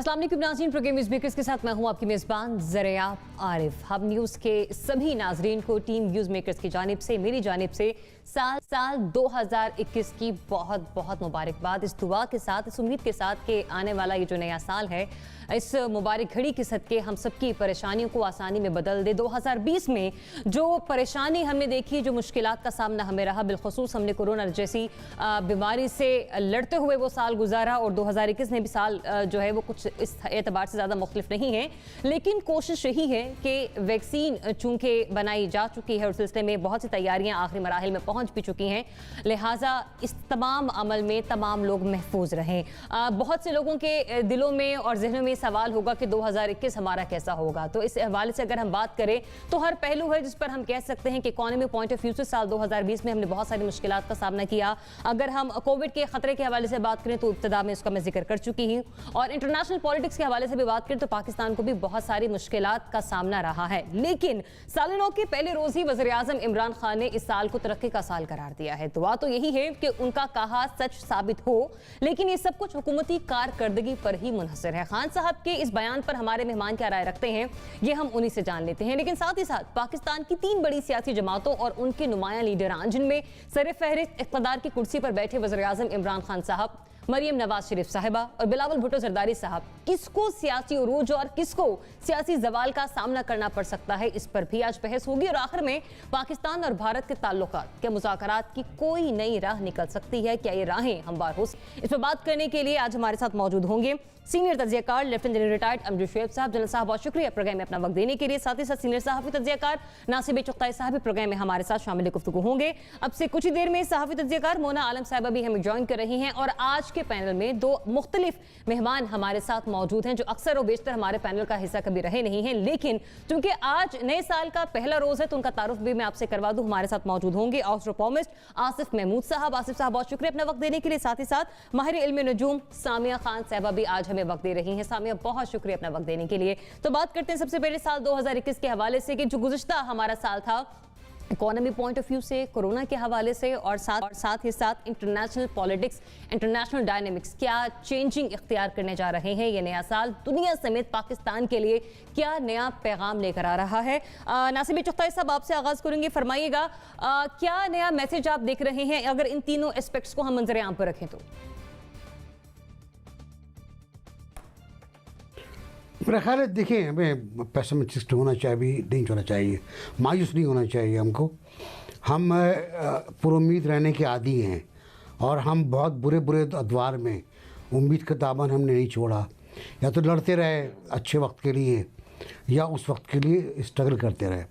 अस्सलाम वालेकुम नाज़रीन, प्रोग्राम न्यूज़ मेकर्स के साथ मैं हूं आपकी मेज़बान ज़रिया आरिफ। हम न्यूज़ के सभी नाज़रीन को टीम न्यूज़ मेकर्स की जानिब से, मेरी जानिब से साल 2021 की बहुत बहुत मुबारकबाद। इस दुआ के साथ, इस उम्मीद के साथ कि आने वाला ये जो नया साल है, इस मुबारक घड़ी के सदके हम सबकी परेशानियों को आसानी में बदल दे। 2020 में जो परेशानी हमने देखी, जो मुश्किलात का सामना हमें रहा, बिलखुसूस हमने कोरोना जैसी बीमारी से लड़ते हुए वो साल गुजारा, और 2021 में भी साल जो है वो कुछ इस एतबार से ज़्यादा मुख्तलिफ नहीं है। लेकिन कोशिश यही है कि वैक्सीन चूँकि बनाई जा चुकी है और सिलसिले में बहुत सी तैयारियाँ आखिरी मराहिल में पहुँच भी चुकी हैं, लिहाजा इस तमाम अमल में तमाम लोग महफूज रहें। बहुत से लोगों के दिलों में और जहनों में सवाल होगा कि 2021 हमारा कैसा होगा। तो इस हवाले से अगर हम बात करें तो हर पहलू है जिस पर हम कह सकते हैं कि इकॉनमी पॉइंट ऑफ व्यू से साल 2020 में हमने बहुत सारी मुश्किलात का सामना किया। अगर हम कोविड के खतरे के हवाले से बात करें तो इब्तिदा में उसका मैं जिक्र कर चुकी हूँ, और इंटरनेशनल पॉलिटिक्स के हवाले से भी बात करें तो पाकिस्तान को भी बहुत सारी मुश्किलात का सामना रहा है। लेकिन साल 9 के पहले रोज ही वज़ीर आज़म इमरान खान ने इस साल को तरक्की का साल करार दिया है। दुआ तो यही है कि उनका कहा सच साबित हो, लेकिन ये सब कुछ हुकूमती कारकर्दगी पर ही मुनहसर है। खान साहब के इस बयान पर हमारे मेहमान क्या राय रखते हैं, ये हम उन्हीं से जान लेते हैं। लेकिन साथ ही साथ पाकिस्तान की 3 बड़ी सियासी जमातों और उनके नुमाया लीडरान, जिनमें सर-ए-फहरिस्त इक़्तिदार की कुर्सी पर बैठे वज़ीर आज़म इमरान खान साहब, मरियम नवाज शरीफ साहिबा और बिलावल भुट्टो जरदारी साहब, किसको सियासी उरूज और किसको सियासी जवाल का सामना करना पड़ सकता है, इस पर भी आज बहस होगी। और आखिर में पाकिस्तान और भारत के ताल्लुकात के मुज़ाकरात की कोई नई राह निकल सकती है, क्या ये राहें हमवार हो? इस पर बात करने के लिए आज हमारे साथ मौजूद होंगे सीनियर तज्ज़ियाकार lieutenant general retired Amjad Shoaib sahab. General साहब बहुत शुक्रिया प्रोग्राम में अपना वक्त देने के लिए। साथ ही साथ सीनियर सहाफ़ी तज्ज़ियाकार नासिब चुग़ताई साहब भी प्रोग्राम में हमारे साथ शामिल गुफ्तगू होंगे। अब से कुछ ही देर में सहाफ़ी तज्ज़ियाकार मोना आलम साहिबा भी हमें ज्वाइन कर रही हैं, और आज के पैनल में 2 मुख्तलिफ मेहमान हमारे साथ मौजूद हैं जो अक्सर और बेशतर हमारे पैनल का हिस्सा कभी रहे नहीं हैं। लेकिन चूंकि आज नए साल का पहला रोज है तो उनका तारुफ भी मैं आपसे करवा दूं। हमारे साथ मौजूद होंगे एस्ट्रोनॉमिस्ट आसिफ महमूद साहब। आसिफ साहब बहुत शुक्रिया अपना वक्त देने के लिए। साथ ही साथ माहिर इल्म नजूम सामिया खान साहिबा भी आज हमें वक्त दे रही हैं। सामिया बहुत शुक्रिया अपना वक्त देने के लिए। तो बात करते हैं सबसे पहले साल 2021 के हवाले से कि जो गुज़िश्ता हमारा साल था इकोनॉमी पॉइंट ऑफ व्यू से, कोरोना के हवाले से, और साथ ही साथ इंटरनेशनल पॉलिटिक्स, इंटरनेशनल डायनेमिक्स क्या चेंजिंग इख्तियार करने जा रहे हैं। ये नया साल दुनिया समेत पाकिस्तान के लिए क्या नया पैगाम लेकर आ रहा है। नासिब चुग़ताई साहब आपसे आगाज़ करेंगे, फरमाइएगा क्या नया मैसेज आप देख रहे हैं अगर इन तीनों एस्पेक्ट्स को हम मंजर आम पर रखें तो? मेरा ख्याल है, देखिए, हमें पेसिमिस्टिक होना चाहिए, नहीं होना चाहिए, मायूस नहीं होना चाहिए हमको। हम पुरुम्मीद रहने के आदी हैं और हम बहुत बुरे बुरे अदवार में उम्मीद का दामन हमने नहीं छोड़ा। या तो लड़ते रहे अच्छे वक्त के लिए या उस वक्त के लिए स्ट्रगल करते रहे।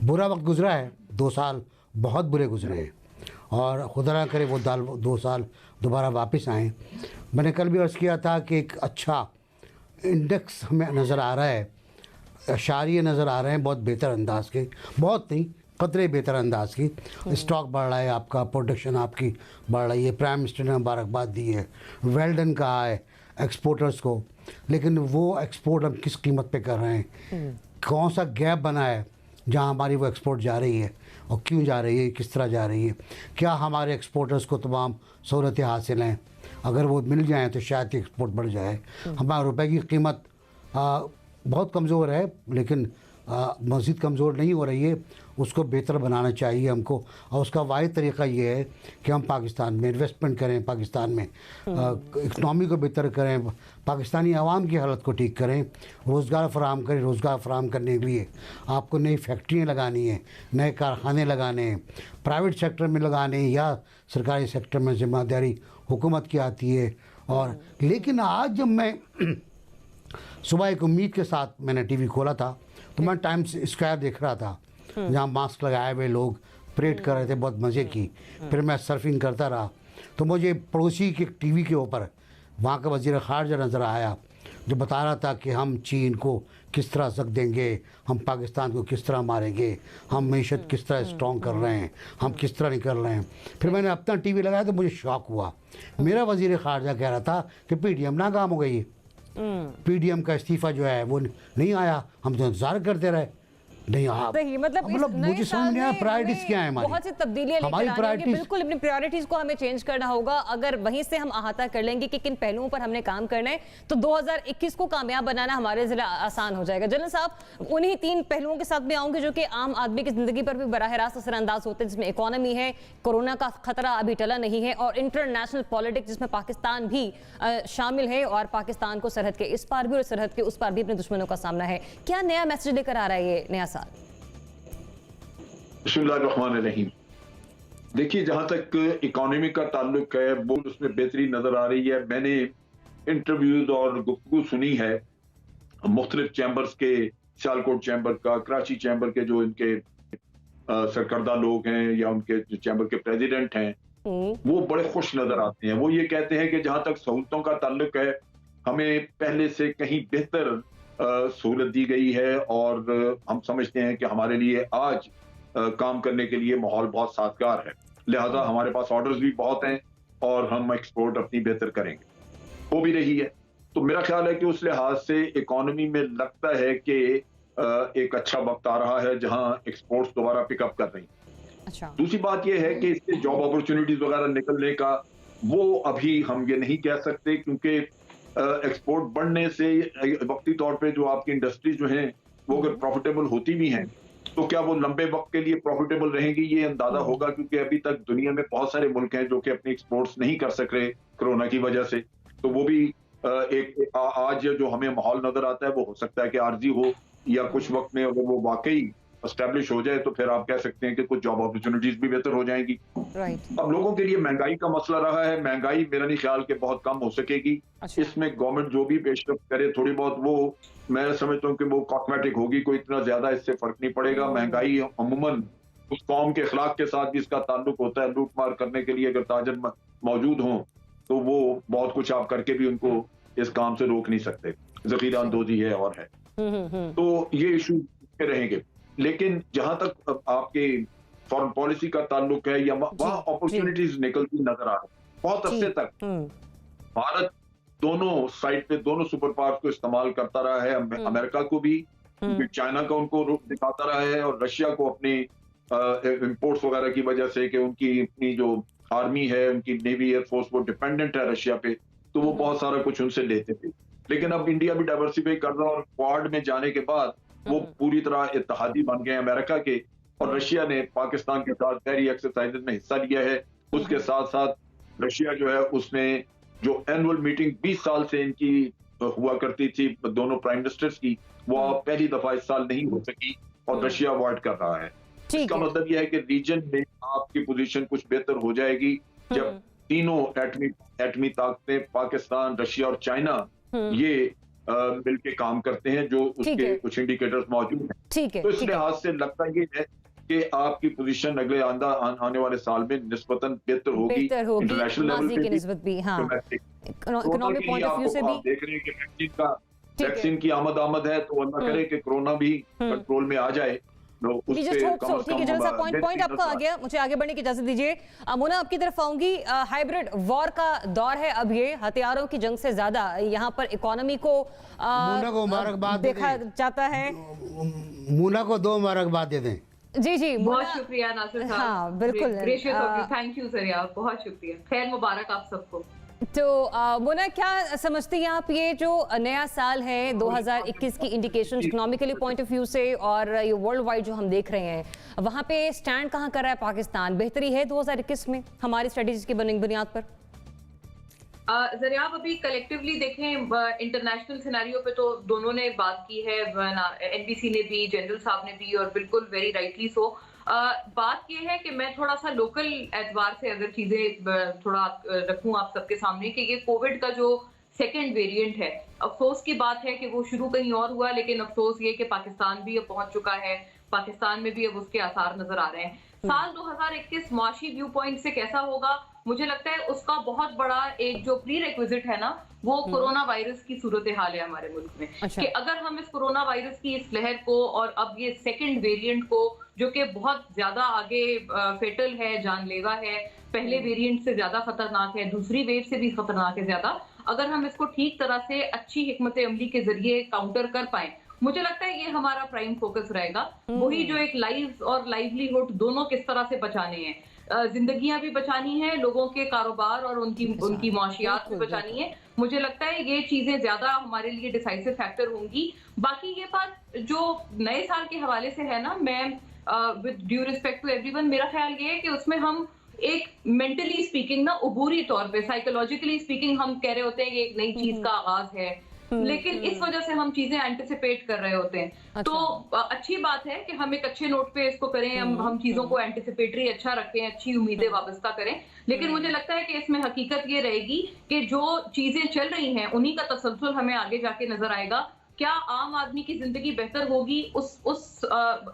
बुरा वक्त गुजरा है, 2 साल बहुत बुरे गुजरे हैं, और खुदा ना करे वो 2 साल दोबारा वापस आएँ। मैंने कल भी अर्ज़ किया था कि एक अच्छा इंडेक्स हमें नज़र आ रहा है, अशारिये नज़र आ रहे हैं बहुत बेहतर अंदाज के, बहुत नहीं कतरे बेहतर अंदाज की। स्टॉक बढ़ रहा है, आपका प्रोडक्शन आपकी बढ़ रही है। प्राइम मिनिस्टर ने मुबारकबाद दी है, वेल डन कहा है एक्सपोर्टर्स को। लेकिन वो एक्सपोर्ट हम किस कीमत पे कर रहे हैं, कौन सा गैप बना है जहाँ हमारी वो एक्सपोर्ट जा रही है और क्यों जा रही है, किस तरह जा रही है, क्या हमारे एक्सपोर्टर्स को तमाम सहूलतें हासिल हैं, अगर वो मिल जाएँ तो शायद एक्सपोर्ट बढ़ जाए। हमारे रुपए की कीमत बहुत कमज़ोर है, लेकिन मज़ीद कमज़ोर नहीं हो रही है। उसको बेहतर बनाना चाहिए हमको, और उसका वाहिद तरीक़ा ये है कि हम पाकिस्तान में इन्वेस्टमेंट करें, पाकिस्तान में इकनॉमी को बेहतर करें, पाकिस्तानी आवाम की हालत को ठीक करें, रोज़गार फराहम करें। रोज़गार फराहम करने के लिए आपको नई फैक्ट्रियाँ लगानी है, नए कारखाने लगाने हैं, प्राइवेट सेक्टर में लगाने हैं या सरकारी सेक्टर में, ज़िम्मेदारी हुकूमत की आती है। और लेकिन आज जब मैं सुबह एक उम्मीद के साथ मैंने टीवी खोला था तो मैं टाइम्स स्क्वायर देख रहा था, जहाँ मास्क लगाए हुए लोग परेड कर रहे थे, बहुत मज़े की। फिर मैं सर्फिंग करता रहा तो मुझे पड़ोसी के टीवी के ऊपर वहाँ का वज़ीर ख़ारजा नज़र आया, जो बता रहा था कि हम चीन को किस तरह सक देंगे, हम पाकिस्तान को किस तरह मारेंगे, हम मीशत किस तरह स्ट्रॉन्ग कर रहे हैं, हम किस तरह निकल रहे हैं। फिर मैंने अपना टीवी लगाया तो मुझे शौक हुआ। मेरा वज़ीर ख़ारजा कह रहा था कि PDM नाकाम हो गई है, PDM का इस्तीफ़ा जो है वो नहीं आया, हम तो इंतज़ार करते रहे। नहीं आप सही, मतलब इस नए मुझे साल समझ नहीं आया में प्रायोरिटीज हमें क्या है हमारी। बहुत सी तब्दीलियां लेकर हमारी आनी होंगी। प्रायोरिटीज बिल्कुल अपनी प्रायोरिटीज को हमें चेंज करना होगा। अगर वहीं से हम अहाता कर लेंगे कि किन पहलुओं पर हमने काम करना है, तो 2021 को कामयाब बनाना हमारे लिए आसान हो जाएगा। जनरल साहब, उन्हीं 3 पहलुओं के साथ में आऊंगे जो कि आम आदमी की जिंदगी पर भी बराह रास्त असरअंदाज होते हैं, जिसमें इकोनॉमी है, कोरोना का खतरा अभी टला नहीं है, और इंटरनेशनल पॉलिटिक्स जिसमें पाकिस्तान भी शामिल है, और पाकिस्तान को सरहद के इस पार भी और सरहद के उस पार भी अपने दुश्मनों का सामना है। क्या नया मैसेज लेकर आ रहा है ये नया साल? बिस्मिल्लाहिर्रहमानिर्रहीम। देखिए, जहां तक इकोनॉमी का ताल्लुक है वो उसमें बेहतरी नजर आ रही है। मैंने इंटरव्यूज और गुफ्तगू सुनी है मुख्तलिफ चैम्बर्स के, सियालकोट चैम्बर का, कराची चैम्बर के जो इनके सरकर्दा लोग हैं या उनके जो चैम्बर के प्रेसिडेंट हैं, वो बड़े खुश नजर आते हैं। वो ये कहते हैं कि जहां तक सहूलतों का ताल्लुक है, हमें पहले से कहीं बेहतर सहूलत दी गई है, और हम समझते हैं कि हमारे लिए आज काम करने के लिए माहौल बहुत साजगार है। लिहाजा हमारे पास ऑर्डर्स भी बहुत हैं और हम एक्सपोर्ट अपनी बेहतर करेंगे, हो भी रही है। तो मेरा ख्याल है कि उस लिहाज से इकोनॉमी में लगता है कि एक अच्छा वक्त आ रहा है जहां एक्सपोर्ट्स दोबारा पिकअप कर रही हैं। अच्छा। दूसरी बात यह है कि इससे जॉब अपॉर्चुनिटीज वगैरह निकलने का वो अभी हम ये नहीं कह सकते, क्योंकि एक्सपोर्ट बढ़ने से वक्ती तौर पे जो आपकी इंडस्ट्री जो हैं वो अगर प्रॉफिटेबल होती भी हैं तो क्या वो लंबे वक्त के लिए प्रॉफिटेबल रहेंगी, ये अंदाजा होगा, क्योंकि अभी तक दुनिया में बहुत सारे मुल्क हैं जो कि अपनी एक्सपोर्ट्स नहीं कर सक रहे कोरोना की वजह से। तो वो भी आज जो हमें माहौल नजर आता है वो हो सकता है कि आर्जी हो, या कुछ वक्त में अगर वो वाकई एस्टेब्लिश हो जाए तो फिर आप कह सकते हैं कि कुछ जॉब अपॉर्चुनिटीज भी बेहतर हो जाएंगी। अब लोगों के लिए महंगाई का मसला रहा है। महंगाई मेरा नहीं ख्याल कि बहुत कम हो सकेगी। अच्छा। इसमें गवर्नमेंट जो भी पेशरफ करे थोड़ी बहुत, वो मैं समझता हूँ कि वो कॉस्मेटिक होगी, कोई इतना ज्यादा इससे फर्क नहीं पड़ेगा। महंगाई अमूमन उस कौम के अखलाक के साथ भी इसका ताल्लुक होता है। लूट मार करने के लिए अगर ताजर मौजूद हों तो वो बहुत कुछ आप करके भी उनको इस काम से रोक नहीं सकते। जखीरा अंदोजी है और है, तो ये इशू रहेंगे। लेकिन जहां तक आपके फॉरेन पॉलिसी का ताल्लुक है, या वहां अपॉर्चुनिटीज निकलती नजर आ रही बहुत अरसे तक। भारत दोनों साइड पे दोनों सुपर पावर्स को इस्तेमाल करता रहा है, अमेरिका को भी, चाइना का उनको रुख दिखाता रहा है, और रशिया को अपनी इंपोर्ट्स वगैरह की वजह से कि उनकी अपनी जो आर्मी है, उनकी नेवी एयरफोर्स वो डिपेंडेंट है रशिया पे, तो वो बहुत सारा कुछ उनसे लेते थे। लेकिन अब इंडिया भी डाइवर्सिफाई कर रहा है, और क्वाड में जाने के बाद वो पूरी तरह इत्तेहादी बन गए अमेरिका के, और रशिया ने पाकिस्तान के साथ गहरी एक्सरसाइजेज में हिस्सा लिया है। उसके साथ साथ रशिया जो है उसने जो एनुअल मीटिंग 20 साल से इनकी हुआ करती थी दोनों प्राइम मिनिस्टर्स की, वो पहली दफा इस साल नहीं हो सकी, और रशिया अवॉइड कर रहा है। इसका मतलब यह है कि रीजन में आपकी पोजीशन कुछ बेहतर हो जाएगी जब तीनों एटमी ताकतें, पाकिस्तान, रशिया और चाइना, ये मिलके काम करते हैं, जो उसके कुछ इंडिकेटर्स मौजूद हैं। तो इस लिहाज से लगता ये है कि आपकी पोजीशन अगले आने वाले साल में निस्बतन बेहतर होगी इंटरनेशनल लेवल पे भी, इकोनॉमिक पॉइंट ऑफ व्यू से भी। देख रहे हैं कि वैक्सीन की आमद है, तो अल्लाह करे कि कोरोना भी कंट्रोल में आ जाए। ठीक है जनरल साहब, पॉइंट आपका आ गया, मुझे आगे बढ़ने की इजाजत दीजिए। मोना, आपकी तरफ आऊंगी। हाइब्रिड वॉर का दौर है अब, ये हथियारों की जंग से ज्यादा यहाँ पर इकोनॉमी को मुबारकबाद देखा जाता है। मुना को 2 मुबारकबाद दे दें। जी जी, बहुत शुक्रिया नासिर साहब। हाँ बिल्कुल, थैंक यू सर, आप बहुत शुक्रिया। खैर मुबारक आप सबको। तो मोना, क्या समझती हैं आप, ये जो नया साल है 2021 की indication economically point of view से, और ये वर्ल्ड वाइड जो हम देख रहे हैं, वहाँ पे स्टैंड कहाँ कर रहा है पाकिस्तान? बेहतरी है 2021 में हमारी स्ट्रेटेजी की बुनियाद पर? जरिया, आप अभी कलेक्टिवली देखें इंटरनेशनल सिनेरियो पे तो दोनों ने बात की है, एनबीसी ने भी, जनरल साहब ने भी, और बिल्कुल वेरी राइटली सो। बात यह है कि मैं थोड़ा सा लोकल एतबार से अगर चीजें थोड़ा रखूं आप सबके सामने, कि ये कोविड का जो सेकेंड वेरिएंट है, अफसोस की बात है कि वो शुरू कहीं और हुआ, लेकिन अफसोस ये कि पाकिस्तान भी अब पहुंच चुका है, पाकिस्तान में भी अब उसके आसार नजर आ रहे हैं। साल 2021 मुआशी व्यू पॉइंट से कैसा होगा, मुझे लगता है उसका बहुत बड़ा एक जो प्री रिक्विजिट है ना, वो कोरोना वायरस की सूरत हाल है हमारे मुल्क में। कि अगर हम इस कोरोना वायरस की इस लहर को, और अब ये सेकंड वेरिएंट को, जो कि बहुत ज्यादा आगे फेटल है, जानलेवा है, पहले वेरिएंट से ज्यादा खतरनाक है, दूसरी वेव से भी खतरनाक है ज्यादा, अगर हम इसको ठीक तरह से अच्छी हिकमत अमली के जरिए काउंटर कर पाए, मुझे लगता है ये हमारा प्राइम फोकस रहेगा। वही जो एक लाइव्स और लाइवलीहुड दोनों किस तरह से बचाने हैं, जिंदगियां भी बचानी है, लोगों के कारोबार और उनकी मुआशियात भी बचानी है। मुझे लगता है ये चीजें ज्यादा हमारे लिए डिसाइसिव फैक्टर होंगी। बाकी ये बात जो नए साल के हवाले से है ना, मैं with due respect to everyone, मेरा ख्याल ये है कि उसमें हम एक मेंटली स्पीकिंग ना, उबूरी तौर पे, साइकोलॉजिकली स्पीकिंग हम कह रहे होते हैं कि एक नई चीज का आगाज है, लेकिन इस वजह से हम चीजें एंटिसिपेट कर रहे होते हैं। तो अच्छी बात है कि हम एक अच्छे नोट पे इसको करें, हम चीजों को एंटिसिपेटरी अच्छा रखें, अच्छी उम्मीदें वाबस्ता करें। लेकिन मुझे लगता है कि इसमें हकीकत ये रहेगी कि जो चीजें चल रही हैं उन्हीं का तसलसल हमें आगे जाके नजर आएगा। क्या आम आदमी की जिंदगी बेहतर होगी,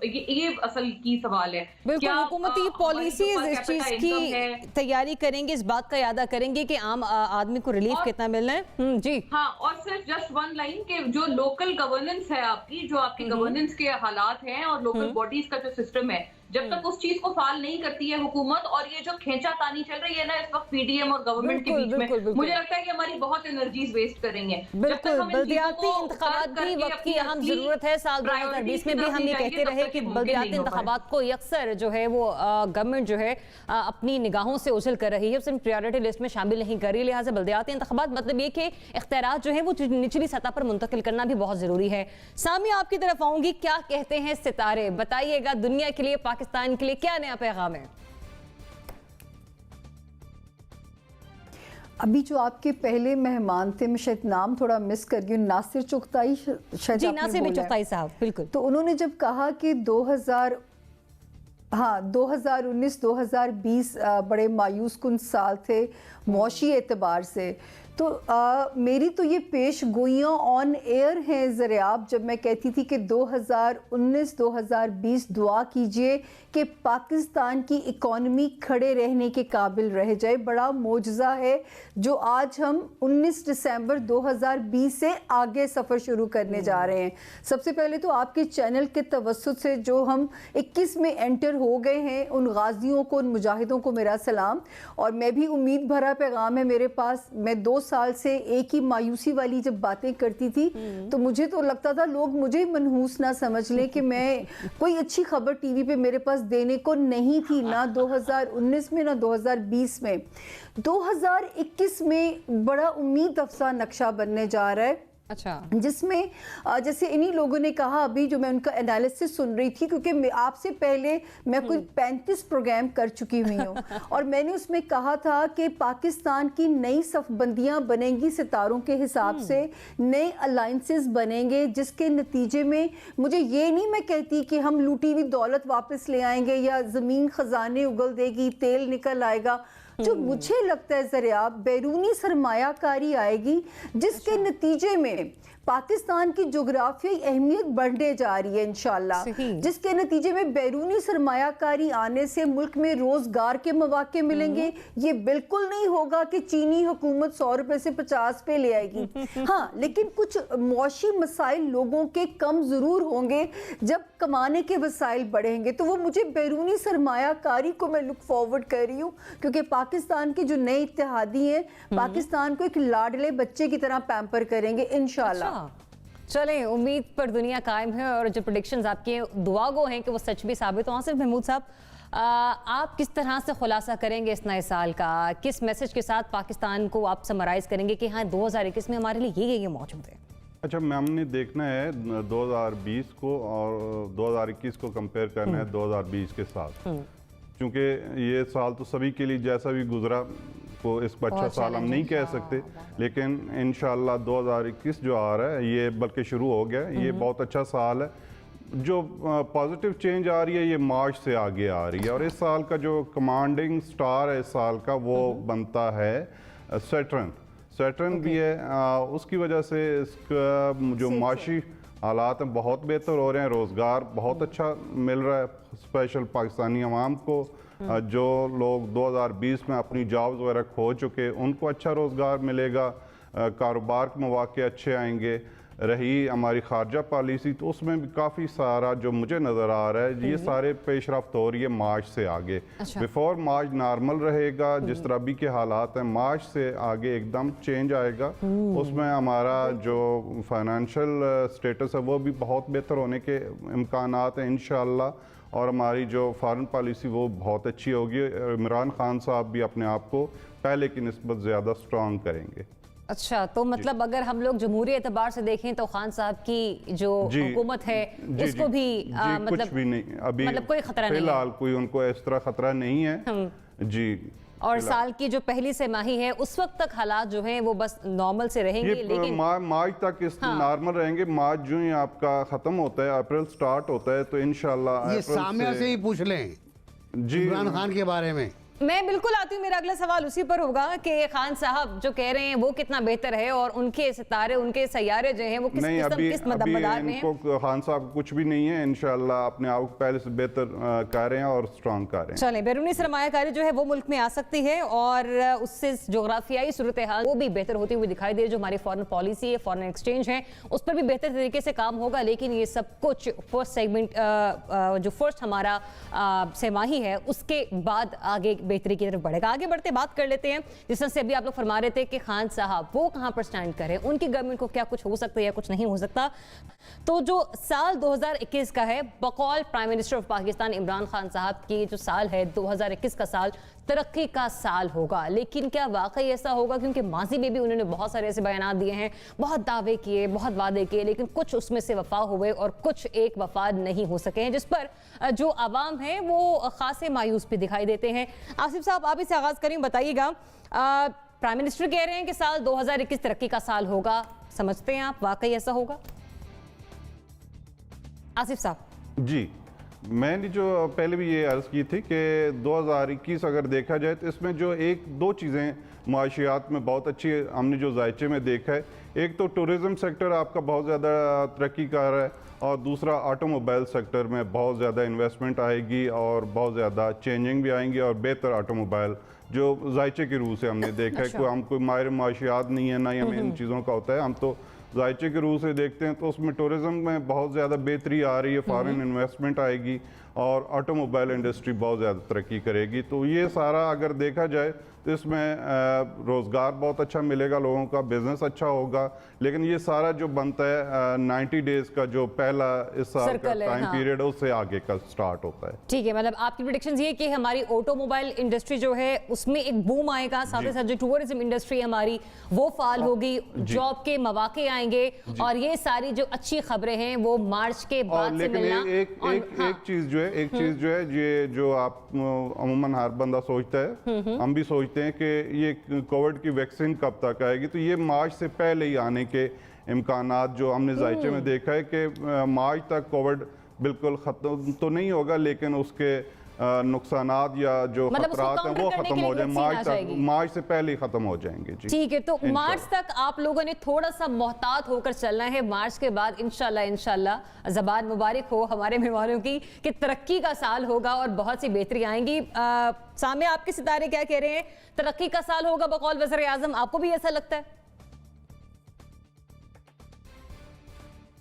ये असल की सवाल है। बिल्कुल, हुकूमती पॉलिसीज इस चीज की तैयारी करेंगे, इस बात का यादा करेंगे कि आम आदमी को रिलीफ कितना मिलना है। जी हाँ, और सिर्फ जस्ट वन लाइन के जो लोकल गवर्नेंस है आपकी, जो आपकी गवर्नेंस के हालात हैं और लोकल बॉडीज का जो सिस्टम है, जब तक उस चीज को फाल नहीं करती है हुकूमत, और ये जो खींचातानी चल रही है ना इस वक्त पीडीएम और गवर्नमेंट के बीच में, मुझे लगता है कि हमारी बहुत एनर्जीज वेस्ट कर रही हैं। बिल्कुल, बल्दियाती इंतखाबात भी वक्त की अहम जरूरत है। साल 2020 में भी हम ये कहते रहे कि बल्दियाती इंतखाबात को अक्सर जो है वो गवर्नमेंट जो है अपनी निगाहों से उछल कर रही है, उसमें प्रायोरिटी लिस्ट में शामिल नहीं कर रही। लिहाजा बल्दियाती इंतखाबात मतलब ये कि इख्तियारात जो है वो निचली सतह पर मुंतकिल करना भी बहुत जरूरी है। सामी, आपकी तरफ आऊंगी, क्या कहते हैं सितारे, बताइएगा, दुनिया के लिए, पाकिस्तान के लिए क्या नया पैगाम है? अभी जो आपके पहले मेहमान थे, मैं शायद नाम थोड़ा मिस कर गई, नासिर चुगताई शायद। जी, नासिर चुगताई साहब, बिल्कुल। तो उन्होंने जब कहा कि 2019-2020 बड़े मायूस कुन साल थे मौशी एतबार से, तो मेरी तो ये पेश गोइयाँ ऑन एयर हैं ज़रियाब, जब मैं कहती थी कि 2019-2020 दुआ कीजिए कि पाकिस्तान की इकॉनमी खड़े रहने के काबिल रह जाए। बड़ा मोजज़ा है जो आज हम 19 दिसंबर 2020 से आगे सफ़र शुरू करने जा रहे हैं। सबसे पहले तो आपके चैनल के तवस्सुत से जो हम 21 में एंटर हो गए हैं, उन गाजियों को, उन मुजाहिदों को मेरा सलाम। और मैं भी उम्मीद भरा पैगाम है मेरे पास। मैं 2 साल से एक ही मायूसी वाली जब बातें करती थी तो मुझे तो लगता था लोग मुझे मनहूस ना समझ लें कि मैं कोई अच्छी खबर टीवी पे मेरे पास देने को नहीं थी, ना 2019 में ना 2020 में। 2021 में बड़ा उम्मीद अफसा नक्शा बनने जा रहा है। अच्छा, जिसमें जैसे इन्हीं लोगों ने कहा, अभी जो मैं उनका एनालिसिस सुन रही थी, क्योंकि आपसे पहले मैं कोई 35 प्रोग्राम कर चुकी हुई हूँ और मैंने उसमें कहा था कि पाकिस्तान की नई सफबंदियाँ बनेंगी सितारों के हिसाब से, नए अलाइंसेस बनेंगे, जिसके नतीजे में मुझे ये नहीं मैं कहती कि हम लूटी हुई दौलत वापस ले आएंगे या ज़मीन खजाने उगल देगी, तेल निकल आएगा। जो मुझे लगता है ज़रिया बैरूनी सरमायाकारी आएगी, जिसके नतीजे में पाकिस्तान की जोग्राफियाई अहमियत बढ़ने जा रही है इंशाल्लाह, जिसके नतीजे में बैरूनी सरमायाकारी आने से मुल्क में रोजगार के मौके मिलेंगे। ये बिल्कुल नहीं होगा कि चीनी हुकूमत 100 रुपए से 50 पे ले आएगी। हाँ, लेकिन कुछ मौशी मसाइल लोगों के कम जरूर होंगे जब कमाने के वसाइल बढ़ेंगे। तो वो मुझे बैरूनी सरमायाकारी को मैं लुक फॉरवर्ड कर रही हूँ, क्योंकि पाकिस्तान के जो नए इत्तेहादी हैं पाकिस्तान को एक लाडले बच्चे की तरह पैम्पर करेंगे इंशाल्लाह। चलें, उम्मीद पर दुनिया कायम है और जो प्रेडिक्शंस आपके दुआ गो हैं कि वो सच भी साबित हो। आसिफ महमूद साहब, आप किस तरह से खुलासा करेंगे इस नए साल का? किस मैसेज के साथ पाकिस्तान को आप समराइज करेंगे कि हाँ 2021 में हमारे लिए ये मौजूद है? अच्छा, हमने देखना है 2020 को और 2021 को कंपेयर करना है 2020 के साथ, क्योंकि ये साल तो सभी के लिए जैसा भी गुजरा को इसको अच्छा साल हम नहीं कह सकते, लेकिन इंशाल्लाह 2021 जो आ रहा है ये बल्कि शुरू हो गया, ये बहुत अच्छा साल है। जो पॉजिटिव चेंज आ रही है ये मार्च से आगे आ रही है, और इस साल का जो कमांडिंग स्टार है इस साल का वो बनता है सैटर्न भी है। उसकी वजह से इसका जो माशी हालात हैं बहुत बेहतर हो रहे हैं, रोज़गार बहुत अच्छा मिल रहा है, स्पेशल पाकिस्तानी अवाम को। जो लोग 2020 में अपनी जॉब्स वगैरह खो चुके उनको अच्छा रोज़गार मिलेगा, कारोबार के मौके अच्छे आएंगे। रही हमारी खारजा पॉलिसी, तो उसमें भी काफ़ी सारा जो मुझे नज़र आ रहा है ये सारे पेशरफ्त हो रही है मार्च से आगे। अच्छा। बिफोर मार्च नॉर्मल रहेगा जिस तरह अभी के हालात हैं, मार्च से आगे एकदम चेंज आएगा। उसमें हमारा जो फाइनेंशियल स्टेटस है वो भी बहुत बेहतर होने के इम्कानात हैं इंशाअल्लाह, और हमारी जो फॉरेन पॉलिसी वो बहुत अच्छी होगी। इमरान खान साहब भी अपने आप को पहले की निस्बत ज़्यादा स्ट्रॉन्ग करेंगे। अच्छा, तो मतलब अगर हम लोग जमहूरी एतबार से देखें तो खान साहब की जो हुकूमत है उसको भी मतलब कुछ भी नहीं अभी, मतलब कोई खतरा नहीं है फिलहाल कोई उनको इस तरह खतरा नहीं है जी। और साल की जो पहली तिमाही है उस वक्त तक हालात जो हैं वो बस नॉर्मल से रहेंगे, ये लेकिन मार्च तक इस नॉर्मल रहेंगे। मार्च जो ही आपका खत्म होता है, अप्रैल स्टार्ट होता है, तो इंशाल्लाह ये सामिया से ही पूछ लें जी इमरान खान के बारे में। मैं बिल्कुल आती हूँ, मेरा अगला सवाल उसी पर होगा कि खान साहब जो कह रहे हैं वो कितना बेहतर है और उनके सितारे, उनके सैयारे जो हैं वो किस मदार में हैं? इनको खान साहब कुछ भी नहीं है, इंशाल्लाह अपने आप को पहले से बेहतर कर रहे हैं और स्ट्रॉन्ग कर रहे हैं। चलें, बैरूनी सरमायाकारी जो है वो मुल्क में आ सकती है और उससे जोग्राफियाई सूरत हाल वो भी बेहतर होती हुई दिखाई दे रही। जो हमारी फॉरेन पॉलिसी है, फॉरेन एक्सचेंज है, उस पर भी बेहतर तरीके से काम होगा। लेकिन ये सब कुछ फर्स्ट सेगमेंट जो फर्स्ट हमारा तिमाही है उसके बाद आगे बेहतरी की तरफ बढ़ेगा। आगे बढ़ते बात कर लेते हैं, जिस तरह से अभी आप लोग फरमा रहे थे कि खान साहब वो कहां पर स्टैंड करें, उनकी गवर्नमेंट को क्या कुछ हो सकता है या कुछ नहीं हो सकता। तो जो साल 2021 का है, बकौल prime minister of Pakistan Imran Khan साहब की जो साल है 2021 का साल तरक्की का साल होगा। लेकिन क्या वाकई ऐसा होगा? क्योंकि माजी में भी उन्होंने बहुत सारे ऐसे बयान दिए हैं, बहुत दावे किए, बहुत वादे किए, लेकिन कुछ उसमें से वफा हुए और कुछ एक वफा नहीं हो सके हैं, जिस पर जो आवाम है वो खासे मायूस भी दिखाई देते हैं। आसिफ साहब, आप इसे आगाज करें, बताइएगा। प्राइम मिनिस्टर कह रहे हैं कि साल 2021 तरक्की का साल होगा, समझते हैं आप वाकई ऐसा होगा? आसिफ साहब जी, मैंने जो पहले भी ये अर्ज़ की थी कि 2021 अगर देखा जाए तो इसमें जो एक दो चीज़ें माशियात में बहुत अच्छी हमने जो जायचे में देखा है, एक तो टूरिज़म सेक्टर आपका बहुत ज़्यादा तरक्की कर रहा है और दूसरा ऑटोमोबाइल सेक्टर में बहुत ज़्यादा इन्वेस्टमेंट आएगी और बहुत ज़्यादा चेंजिंग भी आएंगी और बेहतर ऑटोमोबाइल जो जायचे के रूह से हमने देखा है। हम कोई माहिर माशियात नहीं है, ना ही हमें इन चीज़ों का होता है, हम तो जायचे के रूह से देखते हैं। तो उसमें टूरिज़्म में बहुत ज़्यादा बेहतरी आ रही है, फॉरेन इन्वेस्टमेंट आएगी और ऑटोमोबाइल इंडस्ट्री बहुत ज़्यादा तरक्की करेगी। तो ये सारा अगर देखा जाए तो इसमें रोज़गार बहुत अच्छा मिलेगा, लोगों का बिजनेस अच्छा होगा। लेकिन ये सारा जो बनता है 90 डेज़ का जो पहला इस साल का टाइम पीरियड है उससे आगे का स्टार्ट होता है। ठीक है, मतलब आपकी प्रेडिक्शन ये कि हमारी ऑटोमोबाइल इंडस्ट्री जो है उसमें एक बूम आएगा, साथ ही साथ जो टूरिज्म इंडस्ट्री हमारी वो फाल होगी, जॉब के मौके आएंगे और ये सारी जो अच्छी खबरें हैं वो मार्च के बाद से मिलना। एक चीज़ जो है ये जो आप अमूमन हर बंदा सोचता है, हम भी सोचते हैं कि ये कोविड की वैक्सीन कब तक आएगी, तो ये मार्च से पहले ही आने के इम्कानात जो हमने जायचे में देखा है कि मार्च तक कोविड बिल्कुल ख़त्म तो नहीं होगा, लेकिन उसके नुकसानात या जो खतरात हैं वो खत्म हो जाए, मार्च से पहले ही खत्म हो जाएंगे। जी ठीक है, तो मार्च तक आप लोगों ने थोड़ा सा मोहतात होकर चलना है। मार्च के बाद इंशाल्लाह ज़बान मुबारक हो हमारे मेहमानों की कि तरक्की का साल होगा और बहुत सी बेहतरी आएंगी। सामने आपके सितारे क्या कह रहे हैं? तरक्की का साल होगा बकौल वज़ीर आज़म, आपको भी ऐसा लगता है?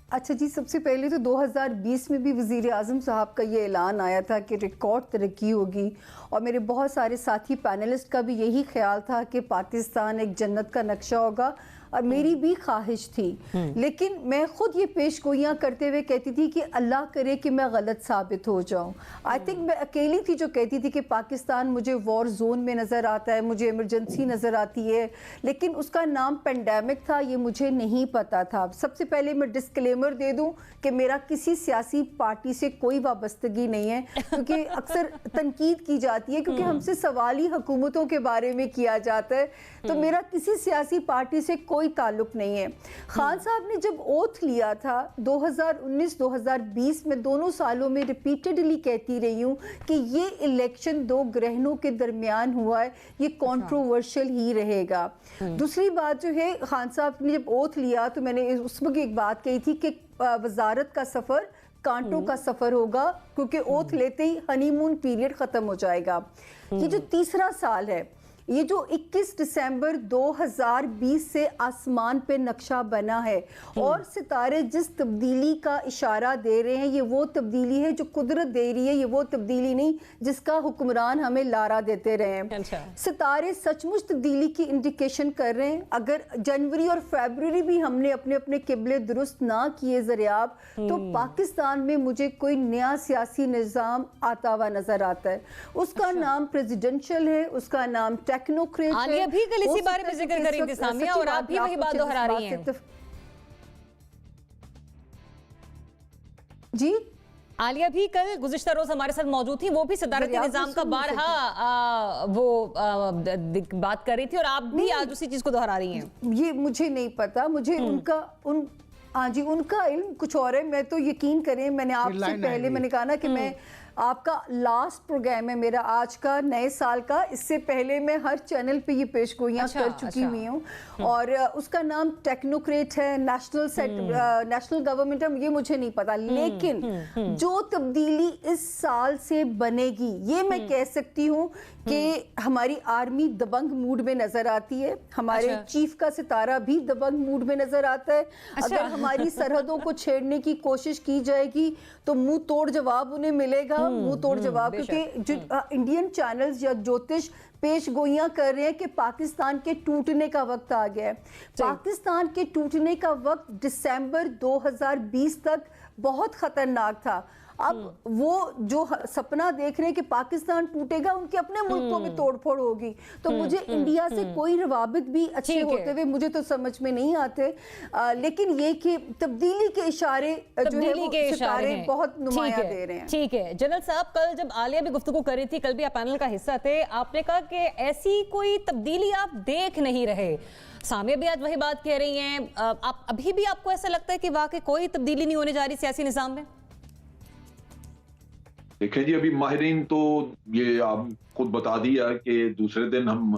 अच्छा जी, सबसे पहले तो 2020 में भी वज़ीर आज़म साहब का ये ऐलान आया था कि रिकॉर्ड तरक्की होगी और मेरे बहुत सारे साथी पैनलिस्ट का भी यही ख्याल था कि पाकिस्तान एक जन्नत का नक्शा होगा और मेरी भी ख्वाहिश थी। लेकिन मैं खुद ये पेशगोइयाँ करते हुए कहती थी कि अल्लाह करे कि मैं गलत साबित हो जाऊँ। आई थिंक मैं अकेली थी जो कहती थी कि पाकिस्तान मुझे वॉर जोन में नज़र आता है, मुझे इमरजेंसी नज़र आती है, लेकिन उसका नाम पेंडेमिक था, ये मुझे नहीं पता था। सबसे पहले मैं डिस्क्लेमर दे दूँ कि मेरा किसी सियासी पार्टी से कोई वाबस्तगी नहीं है, क्योंकि अक्सर तनकीद की जाती है क्योंकि हमसे सवाल ही हुकूमतों के बारे में किया जाता है, तो मेरा किसी सियासी पार्टी से कोई ताल्लुक नहीं है। खान साहब ने जब ओथ लिया था 2019-2020 में, दोनों सालों में रिपीटेडली कहती रही हूँ कि ये इलेक्शन दो ग्रहणों के दरमियान हुआ है, ये कंट्रोवर्शियल ही रहेगा। दूसरी बात जो है, खान साहब ने जब ओथ लिया तो मैंने उस वक्त एक बात कही थी कि वजारत का सफ़र कांटों का सफ़र होगा, क्योंकि ओथ लेते ही हनीमून पीरियड ख़त्म हो जाएगा। ये जो तीसरा साल है ये जो 21 दिसंबर 2020 से आसमान पे नक्शा बना है और सितारे जिस तब्दीली का इशारा दे रहे हैं, ये वो तब्दीली है जो कुदरत दे रही है, ये वो तब्दीली नहीं जिसका हुक्मरान हमें लारा देते रहे हैं। अच्छा। सितारे सचमुच तब्दीली की इंडिकेशन कर रहे हैं। अगर जनवरी और फरवरी भी हमने अपने अपने किबले दुरुस्त ना किए ज़रियाब, तो पाकिस्तान में मुझे कोई नया सियासी निज़ाम आता हुआ नजर आता है। उसका नाम प्रेसिडेंशियल है, उसका नाम टेक्नोक्रेट है। आलिया भी कल इसी बारे में जिक्र कर रही थी सामिया, और आप भी वही बात दोहरा रही हैं। जी, आलिया भी कल गुज़िश्ता रोज हमारे साथ मौजूद थी, वो भी सदारती निज़ाम का बारहा बात कर रही थी, और आप भी आज उसी चीज को दोहरा रही हैं। ये मुझे नहीं पता, मुझे हाँ जी, उनका इल्म कुछ और है। मैं तो यकीन करें, मैंने आपसे पहले मैंने कहा ना कि मैं आपका लास्ट प्रोग्राम है मेरा आज का नए साल का, इससे पहले मैं हर चैनल पे ये पेशगोइयाँ कर चुकी हुई हूँ, और उसका नाम टेक्नोक्रेट है, नेशनल गवर्नमेंट है, ये मुझे नहीं पता। लेकिन जो तब्दीली इस साल से बनेगी, ये मैं कह सकती हूँ कि हमारी आर्मी दबंग मूड में नजर आती है, हमारे चीफ का सितारा भी दबंग मूड में नजर आता है। अगर हमारी सरहदों को छेड़ने की कोशिश की जाएगी तो मुंह तोड़ जवाब उन्हें मिलेगा, मुंह तोड़ जवाब, क्योंकि जो इंडियन चैनल्स या ज्योतिष पेशगोइयां कर रहे हैं कि पाकिस्तान के टूटने का वक्त आ गया है। पाकिस्तान के टूटने का वक्त दिसंबर 2020 तक बहुत खतरनाक था। अब वो जो सपना देख रहे हैं कि पाकिस्तान टूटेगा, उनके अपने मुल्कों में तोड़फोड़ होगी, तो मुझे इंडिया से कोई रवाबित भी अच्छे होते हुए मुझे तो समझ में नहीं आते। लेकिन ये कि तब्दीली के इशारे जो है वो सितारे बहुत नुमाया दे रहे हैं। ठीक है जनरल साहब, कल जब आलिया भी गुफ्तगू कर रही थी, कल भी आप पैनल का हिस्सा थे, आपने कहा कि ऐसी कोई तब्दीली आप देख नहीं रहे। सामिया भी आज वही बात कह रही हैं। आप अभी भी आपको ऐसा लगता है कि वाकई कोई तब्दीली नहीं होने जा रही सियासी निजाम में? देखें जी, अभी माहिरीन तो ये आप खुद बता दिया कि दूसरे दिन हम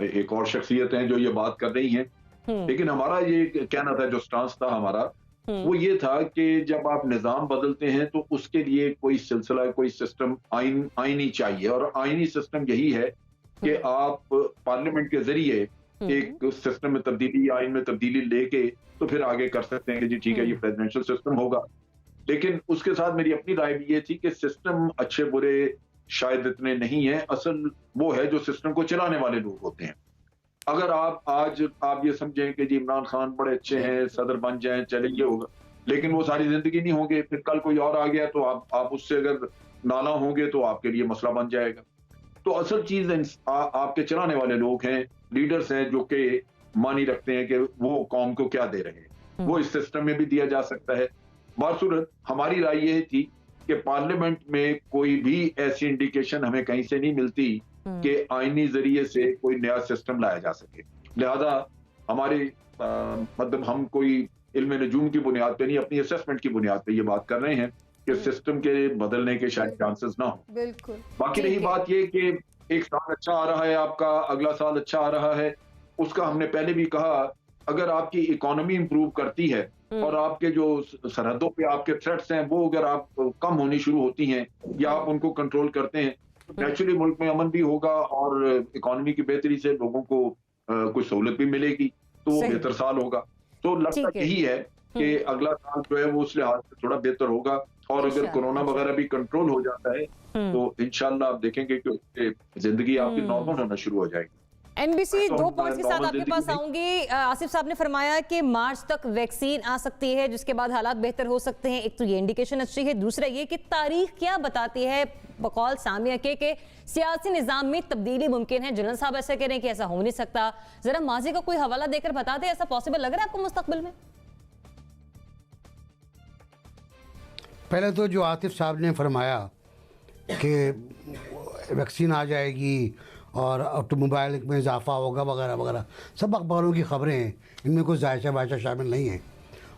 एक और शख्सियत हैं जो ये बात कर रही हैं, लेकिन हमारा ये कहना था, जो स्टांस था हमारा, वो ये था कि जब आप निज़ाम बदलते हैं तो उसके लिए कोई सिलसिला, कोई सिस्टम आईनी चाहिए, और आईनी सिस्टम यही है कि आप पार्लियामेंट के जरिए एक सिस्टम में तब्दीली, आइन में तब्दीली लेके तो फिर आगे कर सकते हैं कि जी ठीक है ये प्रेसिडेंशियल सिस्टम होगा। लेकिन उसके साथ मेरी अपनी राय भी ये थी कि सिस्टम अच्छे बुरे शायद इतने नहीं है, असल वो है जो सिस्टम को चलाने वाले लोग होते हैं। अगर आप ये समझें कि जी इमरान खान बड़े अच्छे हैं, सदर बन जाएं, चले ये होगा, लेकिन वो सारी जिंदगी नहीं होंगे, फिर कल कोई और आ गया तो आप उससे अगर नाला होंगे तो आपके लिए मसला बन जाएगा। तो असल चीज आपके चलाने वाले लोग हैं, लीडर्स हैं, जो कि मानी रखते हैं कि वो कौम को क्या दे रहे हैं, वो इस सिस्टम में भी दिया जा सकता है। बासूरत हमारी राय यह थी कि पार्लियामेंट में कोई भी ऐसी इंडिकेशन हमें कहीं से नहीं मिलती कि आईनी जरिए से कोई नया सिस्टम लाया जा सके। लिहाजा हमारे मतलब हम कोई इल्म नजूम की बुनियाद पे नहीं, अपनी असेसमेंट की बुनियाद पे ये बात कर रहे हैं कि सिस्टम के बदलने के शायद चांसेस ना हो। बिल्कुल। बाकी रही बात ये कि एक साल अच्छा आ रहा है आपका, अगला साल अच्छा आ रहा है, उसका हमने पहले भी कहा, अगर आपकी इकोनॉमी इंप्रूव करती है और आपके जो सरहदों पे आपके थ्रेट्स हैं वो अगर आप कम होनी शुरू होती हैं या आप उनको कंट्रोल करते हैं, तो नेचुरली मुल्क में अमन भी होगा और इकोनॉमी की बेहतरी से लोगों को कुछ सहूलत भी मिलेगी, तो वो बेहतर साल होगा। तो लगता यही है कि अगला साल जो है वो उस लिहाज से थोड़ा बेहतर होगा, और अगर कोरोना वगैरह भी कंट्रोल हो जाता है तो इंशाल्लाह आप देखेंगे कि जिंदगी आपकी नॉर्मल होना शुरू हो जाएगी। एनबीसी 2 पॉइंट्स के साथ आपके पास आऊंगी। आसिफ साहब ने फरमाया कि मार्च तक वैक्सीन आ सकती है, जिसके बाद हालात बेहतर हो सकते हैं। एक तो ये इंडिकेशन अच्छी है, दूसरा ये कि तारीख क्या बताती है बकौल सामिया के सियासी निजाम में तब्दीली मुमकिन है। जनरल साहब ऐसा कह रहे हैं कि ऐसा हो नहीं सकता। जरा माजी का कोई हवाला देकर बता दें, ऐसा पॉसिबल लग रहा है आपको मुस्तकबिल में? पहले तो जो आतिफ साहब ने फरमाया कि वैक्सीन आ जाएगी और ऑटोमोबाइल में इजाफा होगा वगैरह वगैरह, सब अखबारों की खबरें हैं, इनमें कोई जायशा वायशा शामिल नहीं है।